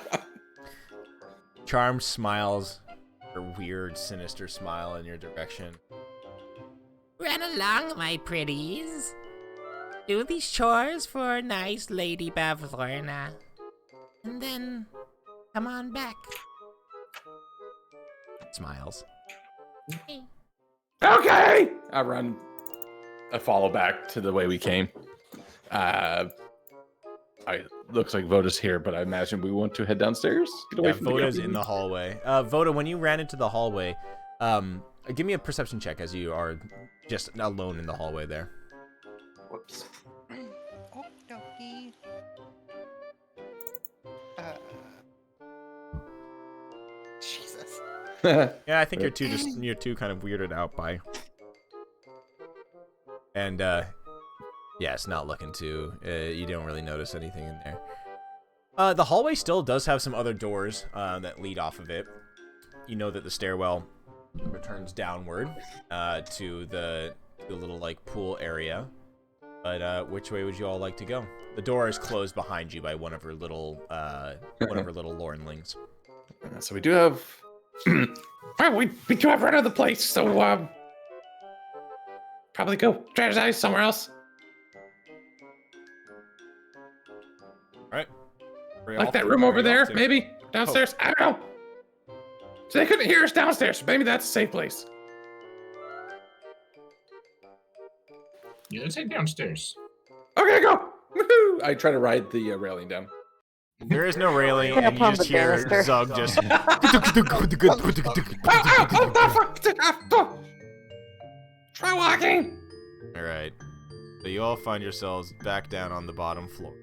Charm smiles, her weird, sinister smile in your direction. Run along, my pretties. Do these chores for nice Lady Bavlorna. And then come on back. Smiles. Okay! I follow back to the way we came. Looks like Voda's here, but I imagine we want to head downstairs. Get away from Voda's in the hallway. Voda, when you ran into the hallway, give me a perception check as you are just alone in the hallway there. Whoops. Oh, dokey. Jesus. Yeah, I think you're too kind of weirded out by. And yeah, it's not looking too. You don't really notice anything in there. The hallway still does have some other doors that lead off of it. You know that the stairwell returns downward to the little like pool area. But which way would you all like to go? The door is closed behind you by one of her little Lornlings. So we do have. Well, we do have run of the place, so probably go strategize somewhere else. All right. Like that room over there, maybe downstairs. I don't know. So they couldn't hear us downstairs. So maybe that's a safe place. Yeah, let's head downstairs. Okay, go. Woohoo! I try to ride the railing down. There is no railing, Get and up you on just the hear banister. Zug just. Try walking. All right. So you all find yourselves back down on the bottom floor,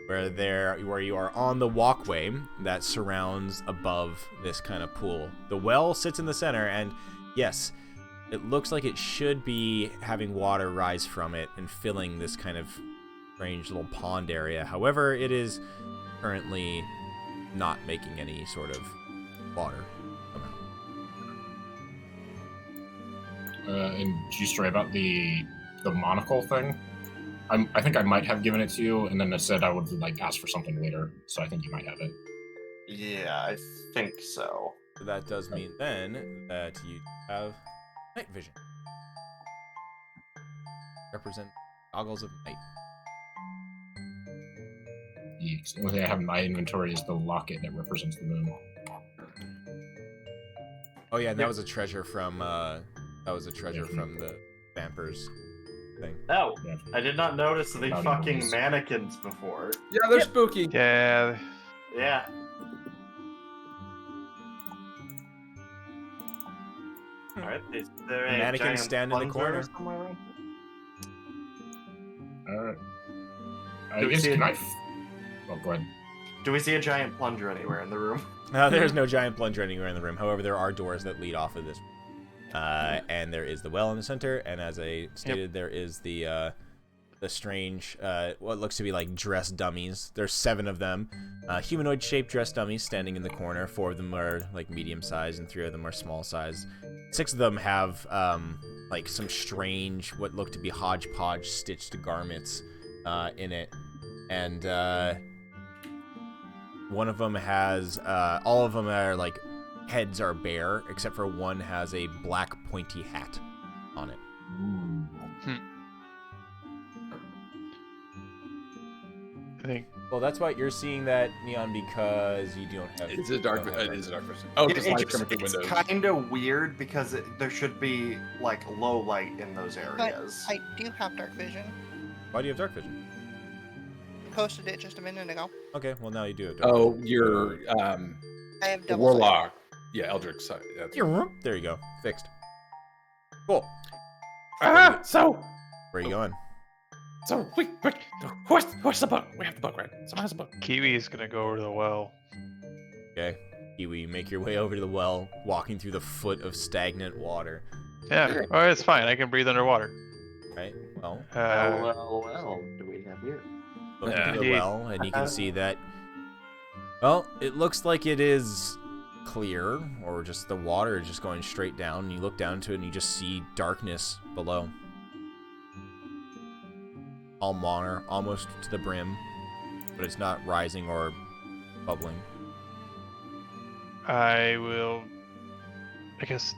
where you are on the walkway that surrounds above this kind of pool. The well sits in the center, and yes, it looks like it should be having water rise from it and filling this kind of strange little pond area. However, it is currently not making any sort of water somehow. And G-Stray, about the monocle thing, I think I might have given it to you, and then I said I would like ask for something later, so I think you might have it. Yeah, I think so. So that does mean then that you have night vision. Represent goggles of night. The only thing I have in my inventory is the locket that represents the moon. Oh yeah, and that was a treasure from the vampires thing. Oh, I did not notice the Howdy fucking boys. mannequins before. Yeah, they're spooky. Yeah. Yeah. Alright, is there a Mannequin giant stand in the plunger corner? somewhere? I Do we guess see can it? I? Oh, go ahead. Do we see a giant plunger anywhere in the room? There's no giant plunger anywhere in the room. However, there are doors that lead off of this. And there is the well in the center, and as I stated, there is the strange, what looks to be like dress dummies. There's 7 of them, humanoid-shaped dress dummies standing in the corner. 4 of them are like medium size, and 3 of them are small size. 6 of them have like some strange, what look to be hodgepodge stitched garments in it, and one of them has, all of them are like heads are bare, except for one has a black pointy hat on it. I think. Well, that's why you're seeing that, Neon, because you don't have. It's a dark. don't have It is a dark vision. Oh, because light's coming through It's windows. kind of weird because there should be like low light in those But areas. I do have dark vision. Why do you have dark vision? Posted it just a minute ago. Okay, well now you do it. Oh, you're I have double warlock. Yeah, Eldritch. Sorry. That's There you go. Fixed. Cool. So Where are you going? where's the book? We have the book, right? Someone has a book. Kiwi's gonna go over to the well. Okay. Kiwi, make your way over to the well, walking through the foot of stagnant water. Yeah, oh, it's fine. I can breathe underwater. Right? Well, Well, do we have here? look Yeah. into the well, and you can see that. Well, it looks like it is clear, or just the water is just going straight down. And you look down to it, and you just see darkness below. Almost to the brim, but it's not rising or bubbling. I will, I guess,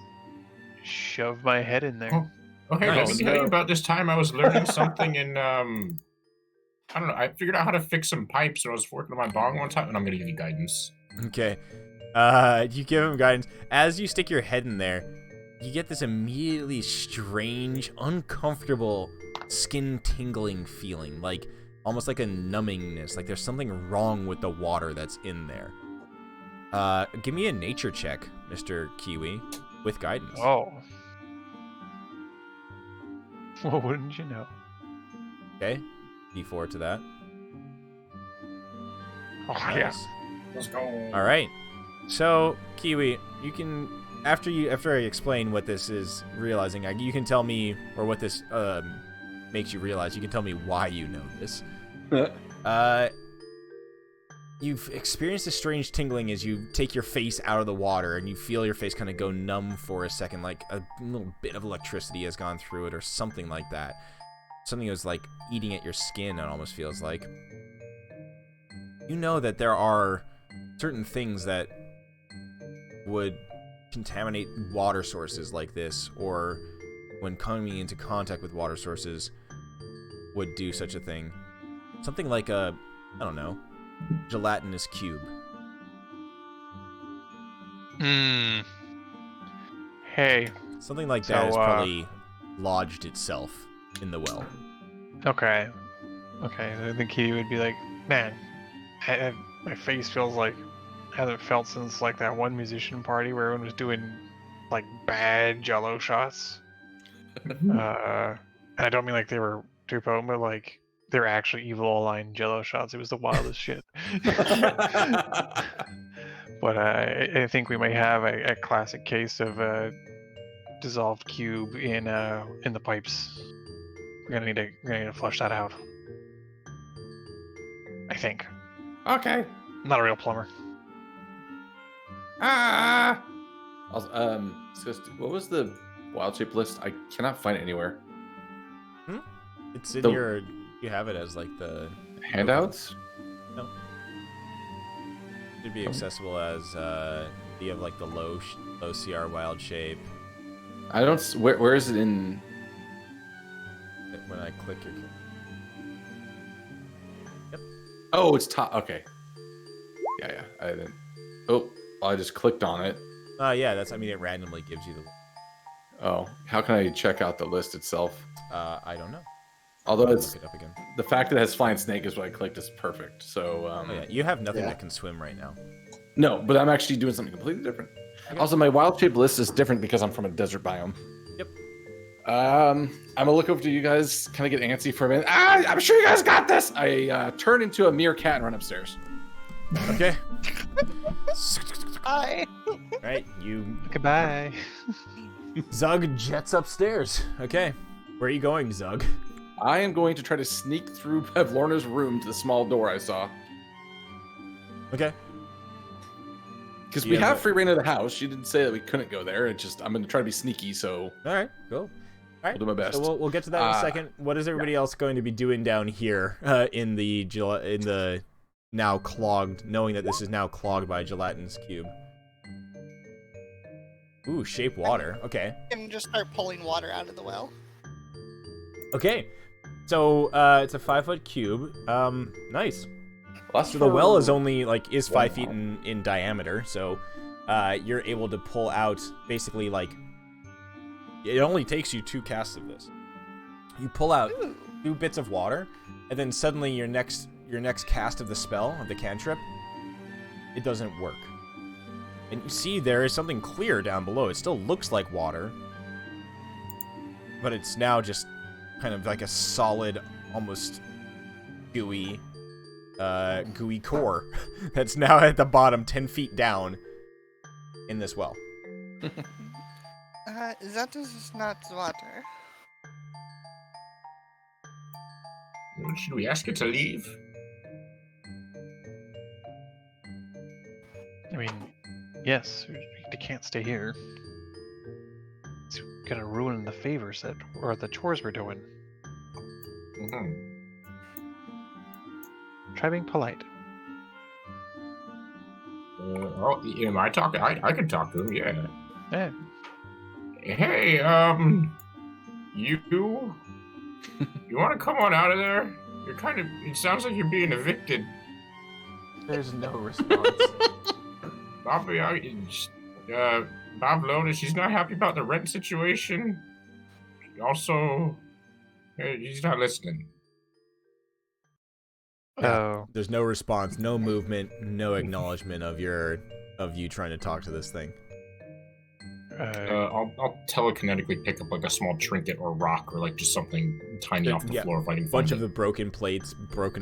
shove my head in there. Oh, hey, Nice. let me tell you about this time I was learning something in, I don't know, I figured out how to fix some pipes when I was working on my bong one time, and I'm gonna give you guidance. Okay. You give him guidance. As you stick your head in there, you get this immediately strange, uncomfortable, skin tingling feeling, like almost like a numbingness, like there's something wrong with the water that's in there. Give me a nature check, Mr. Kiwi, with guidance. Oh. Well, wouldn't you know? Okay. D4 to that. Oh, Nice. yeah. Let's go. All right. So, Kiwi, you can after I explain what this is, realizing you can tell me, or what this makes you realize. You can tell me why you know this. You've experienced a strange tingling as you take your face out of the water, and you feel your face kind of go numb for a second, like a little bit of electricity has gone through it, or something like that. Something was like eating at your skin. It almost feels like. You know that there are certain things that would contaminate water sources like this, or when coming into contact with water sources would do such a thing. Something like a, I don't know, gelatinous cube. Hey. Something like that has probably lodged itself in the well. Okay. Okay, I think he would be like, man, my face feels like hasn't felt since like that one musician party where everyone was doing like bad jello shots. I don't mean like they were too potent, but like they're actually evil aligned jello shots. It was the wildest shit. But I think we might have a classic case of dissolved cube in the pipes. We're gonna need to flush that out. I think. Okay. I'm not a real plumber. What was the wild shape list? I cannot find it anywhere. It's in The- you have it as like the Handouts? No. Should be accessible as you have like the low CR wild shape. I don't. Where is it in? When I click your. Yep. Oh, it's top. Okay. Yeah. I didn't. Oh, I just clicked on it. Yeah, that's. I mean, it randomly gives you the. Oh, how can I check out the list itself? I don't know. Although Look it's it up again. the fact that it has flying snake is what I clicked is perfect. So Oh, yeah, you have nothing that can swim right now. no, but I'm actually doing something completely different. Okay. Also, my wild shape list is different because I'm from a desert biome. Yep. I'm gonna look over to you guys, kind of get antsy for a minute. I'm sure you guys got this. I turn into a meerkat and run upstairs. Okay. Hi. Right, you. Goodbye. Zug jets upstairs. Okay. Where are you going, Zug? I am going to try to sneak through Pavlorna's room to the small door I saw. Okay. Because You we have have a- free reign of the house. She didn't say that we couldn't go there. It just I'm going to try to be sneaky, so All right. Cool. All right. I'll do my best. So we'll get to that in a second. What is everybody else going to be doing down here in the now clogged, knowing that this is now clogged by a gelatinous cube? Ooh, shape water. Okay. And just start pulling water out of the well. Okay. So it's a 5-foot cube. Nice. So the well is only is 5 feet in diameter, so you're able to pull out basically it only takes you 2 casts of this. You pull out 2 bits of water, and then suddenly your next cast of the spell, of the cantrip, it doesn't work. And you see there is something clear down below. It still looks like water, but it's now just kind of like a solid, almost gooey core that's now at the bottom 10 feet down in this well. That is not water. Should we ask it to leave? I mean, yes, they can't stay here. It's gonna ruin the favors or the chores we're doing. Try being polite. Am I talking? I can talk to him, yeah. Yeah. Hey, you want to come on out of there? It sounds like you're being evicted. There's no response. Bob Lona, she's not happy about the rent situation. Also, he's not listening. Oh. There's no response, no movement, no acknowledgement of you trying to talk to this thing. I'll telekinetically pick up a small trinket or rock or just something tiny off the floor if I can find it. A bunch of the broken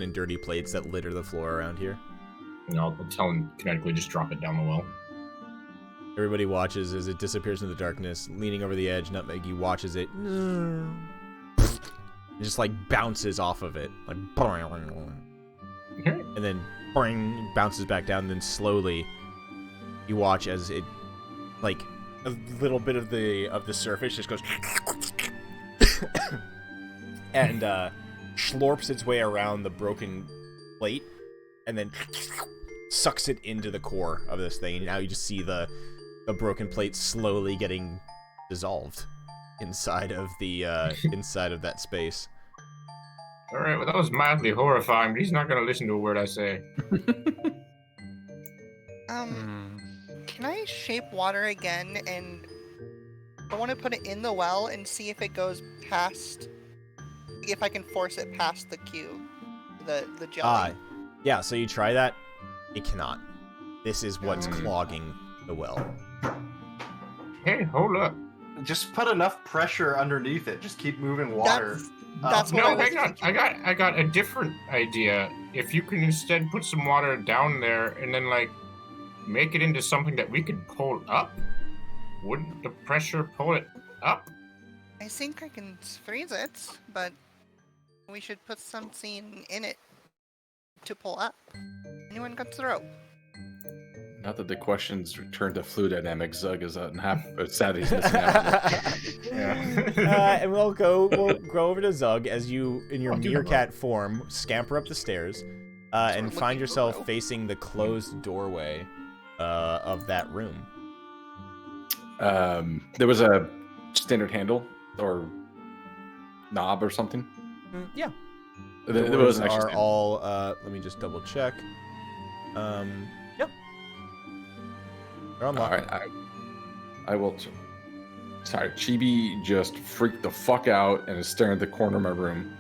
and dirty plates that litter the floor around here. I'll telekinetically just drop it down the well. Everybody watches as it disappears in the darkness, leaning over the edge. Nutmeggy watches it. It just bounces off of it, and then bounces back down. And then slowly, you watch as it, a little bit of the surface just goes and slurps its way around the broken plate, and then sucks it into the core of this thing. And now you just see the broken plate slowly getting dissolved inside of inside of that space. All right, well, that was mildly horrifying, but he's not going to listen to a word I say. Can I shape water again, and I want to put it in the well and see if it goes past, if I can force it past the cube, the jelly. Yeah, so you try that. It cannot. This is what's clogging the well. Hey, hold up. Just put enough pressure underneath it. Just keep moving water. That's what hang on. I got a different idea. If you can instead put some water down there and then make it into something that we could pull up, wouldn't the pressure pull it up? I think I can freeze it, but we should put something in it to pull up. Anyone got the rope? Not that the questions return to fluid dynamics. Zug is sad he's missing out. And we'll go over to Zug as you, in your meerkat form, scamper up the stairs and find yourself facing the closed doorway of that room. There was a standard handle or knob or something. Yeah. There doors was are all. Let me just double check. Yep. They're unlocked. All right, I will. Sorry, Chibi just freaked the fuck out and is staring at the corner of my room.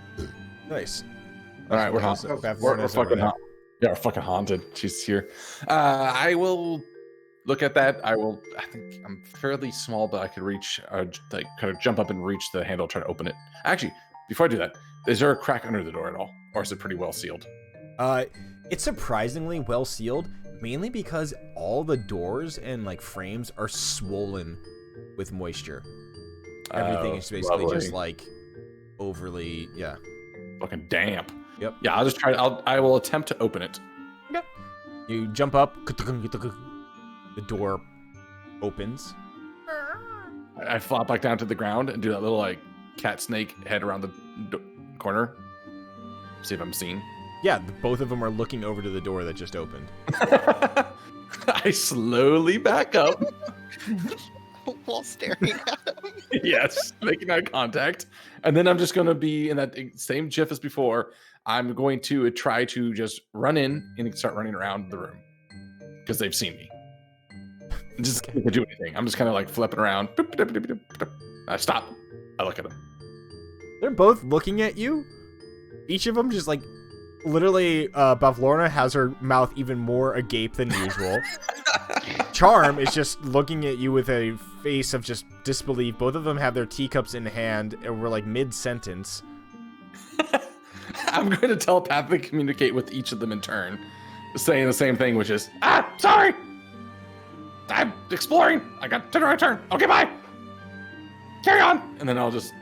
Nice. All right, we're haunted. We're fucking haunted. Yeah, we're fucking haunted. She's here. I will look at that. I think I'm fairly small, but I could reach, kind of jump up and reach the handle, try to open it. Actually, before I do that, is there a crack under the door at all, or is it pretty well sealed? It's surprisingly well sealed, mainly because all the doors and frames are swollen with moisture. Everything is basically just overly, fucking damp. Yep. Yeah, I'll just try. I will attempt to open it. Okay. You jump up. The door opens. I flop back down to the ground and do that little cat snake head around the corner. See if I'm seen. Yeah, both of them are looking over to the door that just opened. I slowly back up. While staring at him. Yes, making eye contact. And then I'm just going to be in that same GIF as before. I'm going to try to just run in and start running around the room because they've seen me. Just can't do anything. I'm just kind of like flipping around. I stop. I look at them. They're both looking at you. Each of them just like, literally, Bavlorna has her mouth even more agape than usual. Charm is just looking at you with a face of just disbelief. Both of them have their teacups in hand, and we're like mid-sentence. I'm going to telepathically communicate with each of them in turn, saying the same thing, which is, sorry! I'm exploring! I got to the right turn! Okay, bye! Carry on! And then I'll just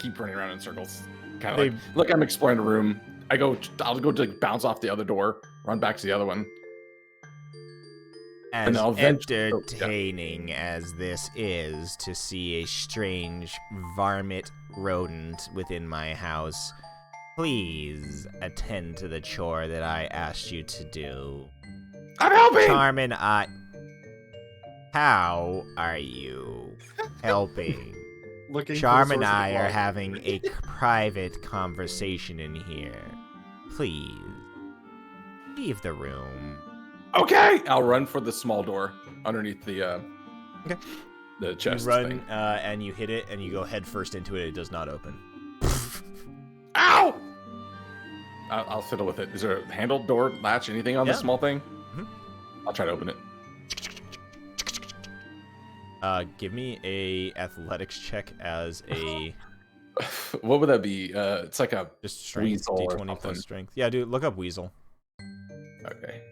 keep running around in circles. Kind of like, look, I'm exploring the room. I'll go to like, bounce off the other door, run back to the other one. As entertaining as this is to see a strange varmint rodent within my house, please attend to the chore that I asked you to do. I'm helping! Charmin, how are you helping? Charm and I are having a private conversation in here. Please, leave the room. Okay! I'll run for the small door underneath the chest. You run, thing. And you hit it, and you go head first into it. It does not open. Ow! I'll fiddle with it. Is there a handle, door, latch, anything on this small thing? Mm-hmm. I'll try to open it. Give me a athletics check as a... What would that be? It's like a just strength, weasel D20 plus strength. Yeah, dude, look up weasel. Okay.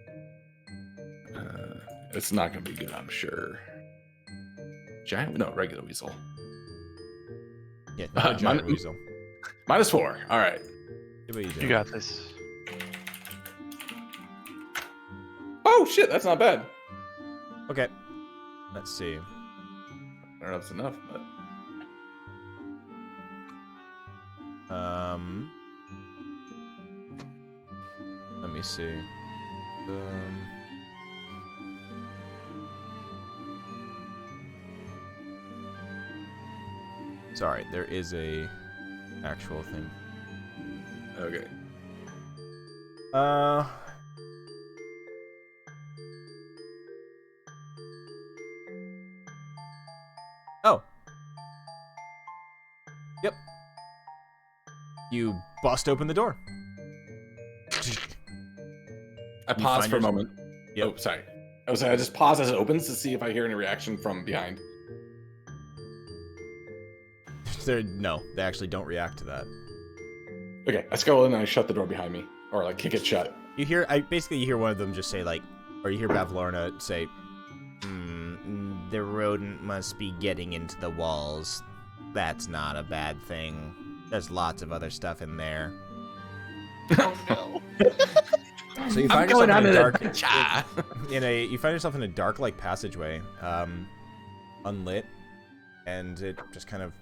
It's not gonna be good, I'm sure. Giant? No, regular weasel. Yeah, not a giant weasel. -4. All right. You got this. Oh shit, that's not bad. Okay. Let's see. I don't know if it's enough, but let me see. Sorry, there is a actual thing. Okay. Oh. Yep. You bust open the door. I pause for a moment. Yep. Oh, sorry. I just pause as it opens to see if I hear any reaction from behind. No, they actually don't react to that. Okay, I go in and I shut the door behind me, or like kick it shut. You hear, basically you hear one of them just say like, or you hear Bavlorna say, the rodent must be getting into the walls. That's not a bad thing. There's lots of other stuff in there. Oh no. So you find yourself in a dark, you find yourself in a dark like passageway, unlit, and it just kind of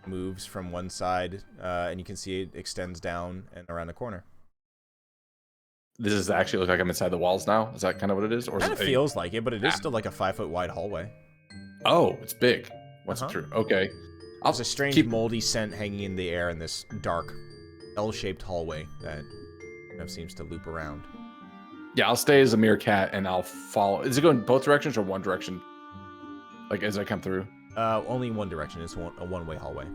moves from one side, and you can see it extends down and around the corner. Does this actually look like I'm inside the walls now? Is that kind of what it is? Or Kind of feels like it, but it is still like a 5-foot wide hallway. Oh, it's big. What's true? Okay. There's a strange moldy scent hanging in the air in this dark, L-shaped hallway that kind of seems to loop around. Yeah, I'll stay as a meerkat and I'll follow. Is it going both directions or one direction? Like as I come through? Only one direction. It's a one-way hallway.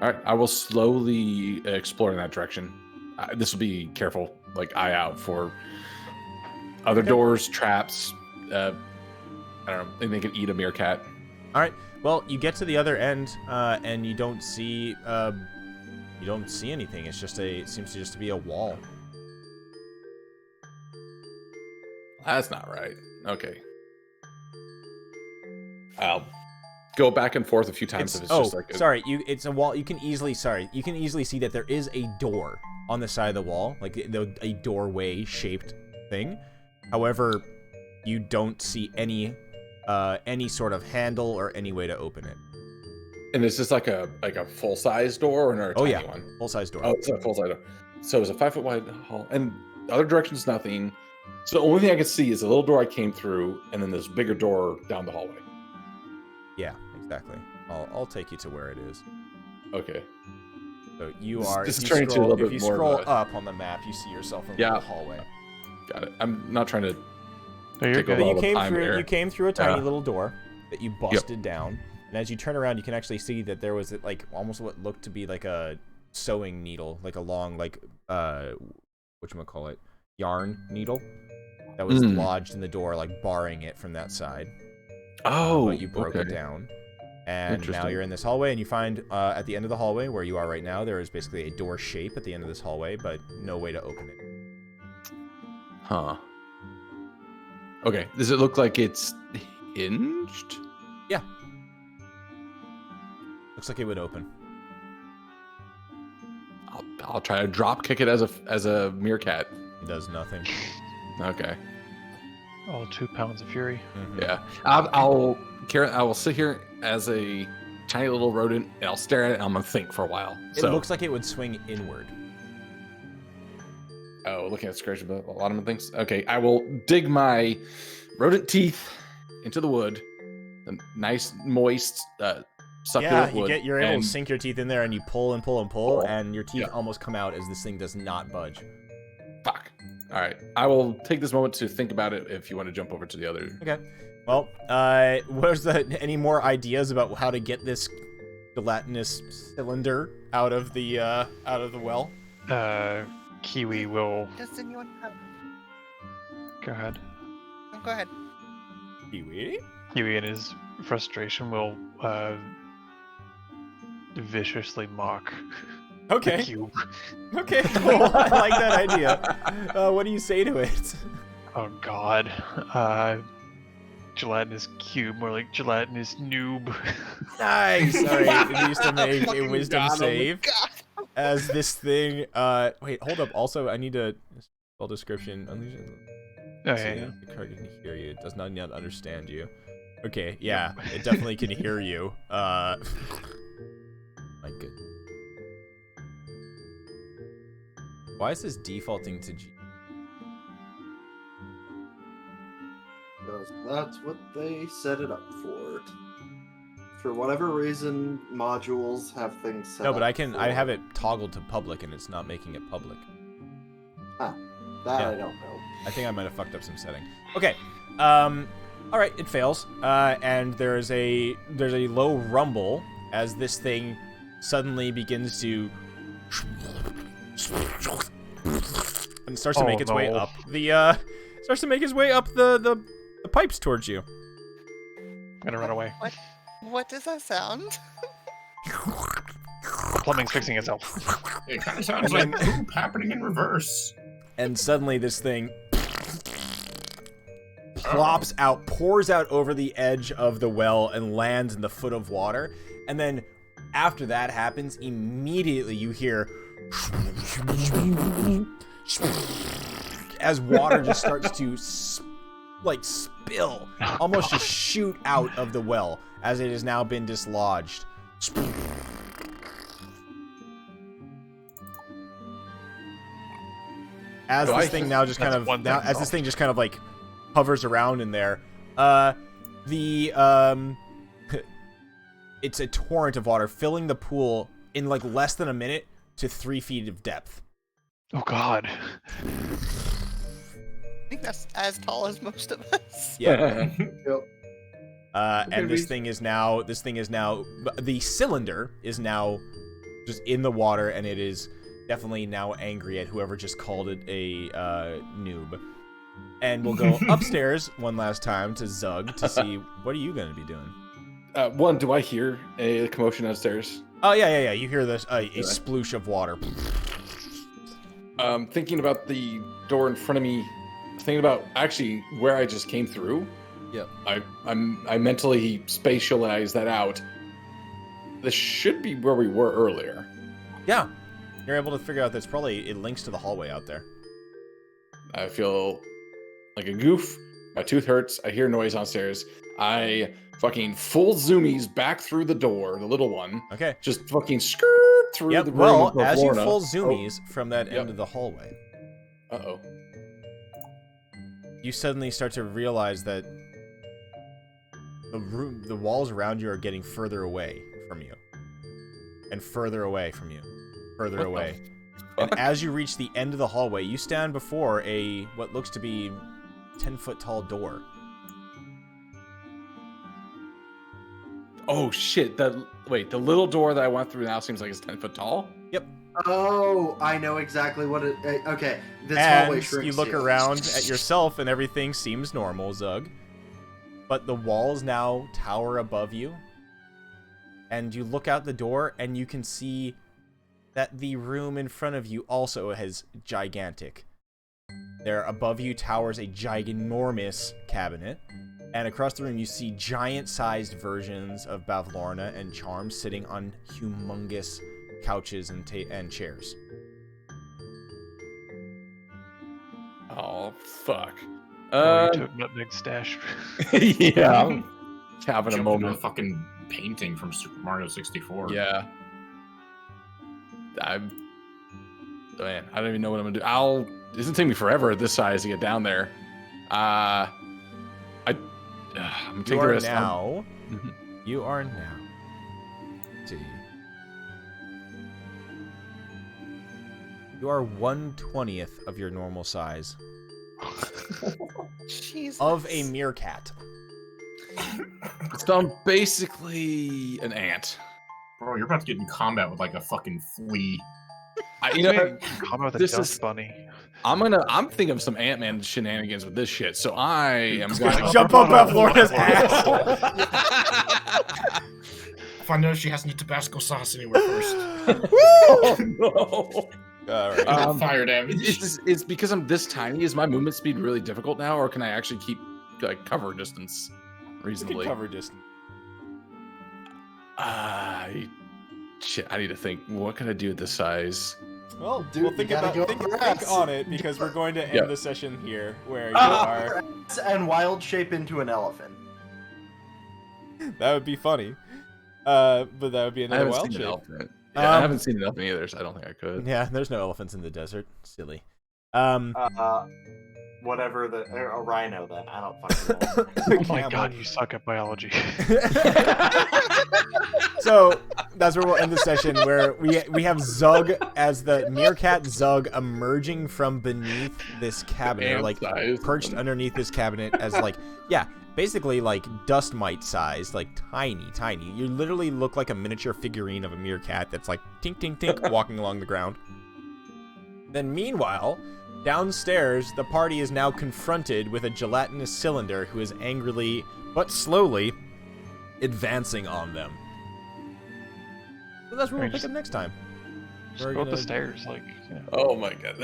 All right, I will slowly explore in that direction. This will be careful, like eye out for other doors, traps. I don't know. They can eat a meerkat. All right. Well, you get to the other end, and you don't see anything. It's just it seems to just be a wall. That's not right. Okay. I'll go back and forth a few times if it's just like sorry, it's a wall. You can easily see that there is a door on the side of the wall, like a doorway shaped thing. However, you don't see any sort of handle or any way to open it. And is this like a full size door or a tiny one? Full size door. Oh, it's a full size door. So it's a 5-foot wide hall, and the other direction's nothing. So the only thing I can see is the little door I came through, and then this bigger door down the hallway. Yeah, exactly. I'll take you to where it is. Okay. So you are. This is If turning you into a scroll, little if you bit more of scroll a- up on the map, you see yourself in Yeah. the hallway. Got it. I'm not trying to No, you're take over good. all You the time came through. here. You came through a tiny Yeah. little door that you busted down, and as you turn around, you can actually see that there was like almost what looked to be like a sewing needle, like a long whatchamacallit, yarn needle that was lodged in the door, like barring it from that side. Oh, but you broke it okay. down. And now Interesting. you're in this hallway, and you find at the end of the hallway, where you are right now, there is basically a door shape at the end of this hallway, but no way to open it. Huh. Okay. Does it look like it's hinged? Yeah. Looks like it would open. I'll try to drop kick it as a meerkat. It does nothing. Okay. Oh, 2 pounds of fury. Mhm. Yeah. I will sit here as a tiny little rodent, and I'll stare at it, and I'm gonna think for a while. It looks like it would swing inward. Oh, looking at scratch a lot of things. Okay, I will dig my rodent teeth into the wood, the nice moist succulent wood. You're able and- to sink your teeth in there, and you pull and pull and pull, and your teeth almost come out as this thing does not budge. Fuck. All right, I will take this moment to think about it. If you want to jump over to the other. Okay. Well, any more ideas about how to get this gelatinous cylinder out of the well? Kiwi will. Does anyone have? Go ahead. Oh, go ahead. Kiwi? Kiwi, in his frustration, will viciously mock Okay. the cube. Okay, cool. I like that idea. What do you say to it? Oh God. Gelatinous cube, more like gelatinous noob. Nice. All right, it needs to make a Fucking wisdom got him. save God. as this thing. Wait, hold up. Also, I need a spell description. Oh, So yeah. the card can hear you. It does not yet understand you. Okay, yeah, it definitely can hear you. My goodness. Why is this defaulting to G? Because that's what they set it up for. For whatever reason, modules have things set No, up but I for- have it toggled to public, and it's not making it public. That Yeah. I don't know. I think I might have fucked up some setting. Okay. All right, it fails. And there's a low rumble as this thing suddenly begins to and starts to make its way no. up starts to make its way up the pipes towards you. I'm gonna run away. What does that sound? Plumbing's fixing itself. It kind of sounds like poop happening in reverse. And suddenly this thing plops out, pours out over the edge of the well and lands in the foot of water. And then after that happens, immediately you hear as water just starts to spill, almost just shoot out of the well as it has now been dislodged. As this thing now just kind of as this thing just kind of like hovers around in there, it's a torrent of water filling the pool in like less than a minute to 3 feet of depth. Oh God. I think that's as tall as most of us. Yeah. Yep. And this thing is now the cylinder is now just in the water, and it is definitely now angry at whoever just called it a noob. And we'll go upstairs one last time to Zug to see what are you going to be doing. One, do I hear a commotion downstairs? Oh yeah. You hear this a sploosh of water. Thinking about the door in front of me, thinking about actually where I just came through. Yep. I mentally spatialize that out. This should be where we were earlier. Yeah. You're able to figure out that it links to the hallway out there. I feel like a goof. My tooth hurts. I hear noise downstairs. I fucking full zoomies back through the door, the little one. Okay. Just fucking skirt through the room. Well, of as you Lorna. full zoomies from that end of the hallway, Uh-oh. you suddenly start to realize that the walls around you are getting further away from you. And further away from you. further What the away. fuck? And as you reach the end of the hallway, you stand before what looks to be 10-foot tall door. Oh shit! The little door that I went through now seems like it's 10 foot tall. Yep. Oh, I know exactly what it. Okay, this hallway And shrinks. you look here. around at yourself, and everything seems normal, Zug. But the walls now tower above you. And you look out the door, and you can see that the room in front of you also is gigantic. There above you towers a ginormous cabinet. And across the room, you see giant-sized versions of Bavlorna and Charm sitting on humongous couches and chairs. Oh fuck! Oh, you took Nutmeg's stash. Yeah, I'm having a Jump into moment. fucking painting from Super Mario 64. Yeah, man, I don't even know what I'm gonna do. It doesn't take me forever at this size to get down there. I'm gonna take You the are rest. now. Mhm. You are now. Let's see. You are 1/20th of your normal size Jesus. of a meerkat. So I'm basically an ant. Bro, you're about to get in combat with like a fucking flea. Come with a this dust is- bunny. I'm thinking of some Ant-Man shenanigans with this shit. So I am going to Jump up Bavlorna's ass. Find out if she has any Tabasco sauce anywhere first. Oh, no. All right. Fire damage. It's because I'm this tiny. Is my movement speed really difficult now, or can I actually keep like cover distance You reasonably? can cover distance. Shit, I need to think. What can I do at this size? Well, Dude, we'll you think gotta go think grass. on it because we're going to end Yeah. the session here where you are. And wild shape into an elephant. That would be funny. But that would be I another haven't wild seen shape. an elephant. Yeah, I Um, haven't seen an elephant either, so I don't think I could. Yeah, there's no elephants in the desert. Silly. Whatever a rhino then. I don't fucking know. Oh my god, you suck at biology. So that's where we'll end the session, where we have Zug as the meerkat Zug emerging from beneath this cabinet, or like Ant-sized. perched underneath this cabinet as like, yeah, basically like dust mite size, like tiny. You literally look like a miniature figurine of a meerkat that's like tink tink tink walking along the ground. Then meanwhile, downstairs, the party is now confronted with a gelatinous cylinder who is angrily but slowly advancing on them. So that's where we'll pick up next time. Just go up the stairs, like. Yeah. Oh my god,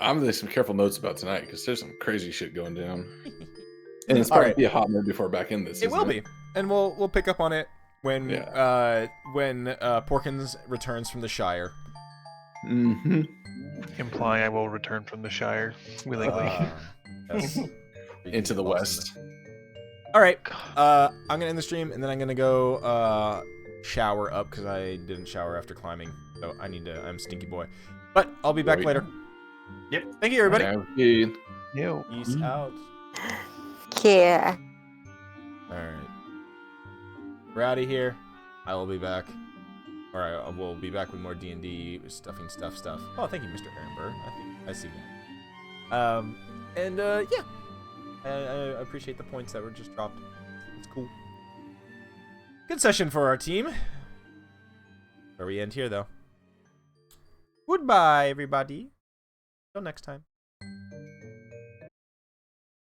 I'm gonna take some careful notes about tonight because there's some crazy shit going down. And it's probably Alright. be a hot minute before we're back in this. It will be, and we'll pick up on it when Porkins returns from the Shire. Mm-hmm. Implying I will return from the Shire willingly. That's Into the west. All right, I'm gonna end the stream, and then I'm gonna go shower up because I didn't shower after climbing, so I'm stinky boy. But I'll be back later. Yep. Thank you, everybody. Yo. Peace out. Yeah. All right, we're out of here. I will be back. Or I will be back with more D&D stuff. Oh, thank you, Mr. Ehrenberg. I see that. Yeah. I appreciate the points that were just dropped. It's cool. Good session for our team. Where we end here, though. Goodbye, everybody. Till next time.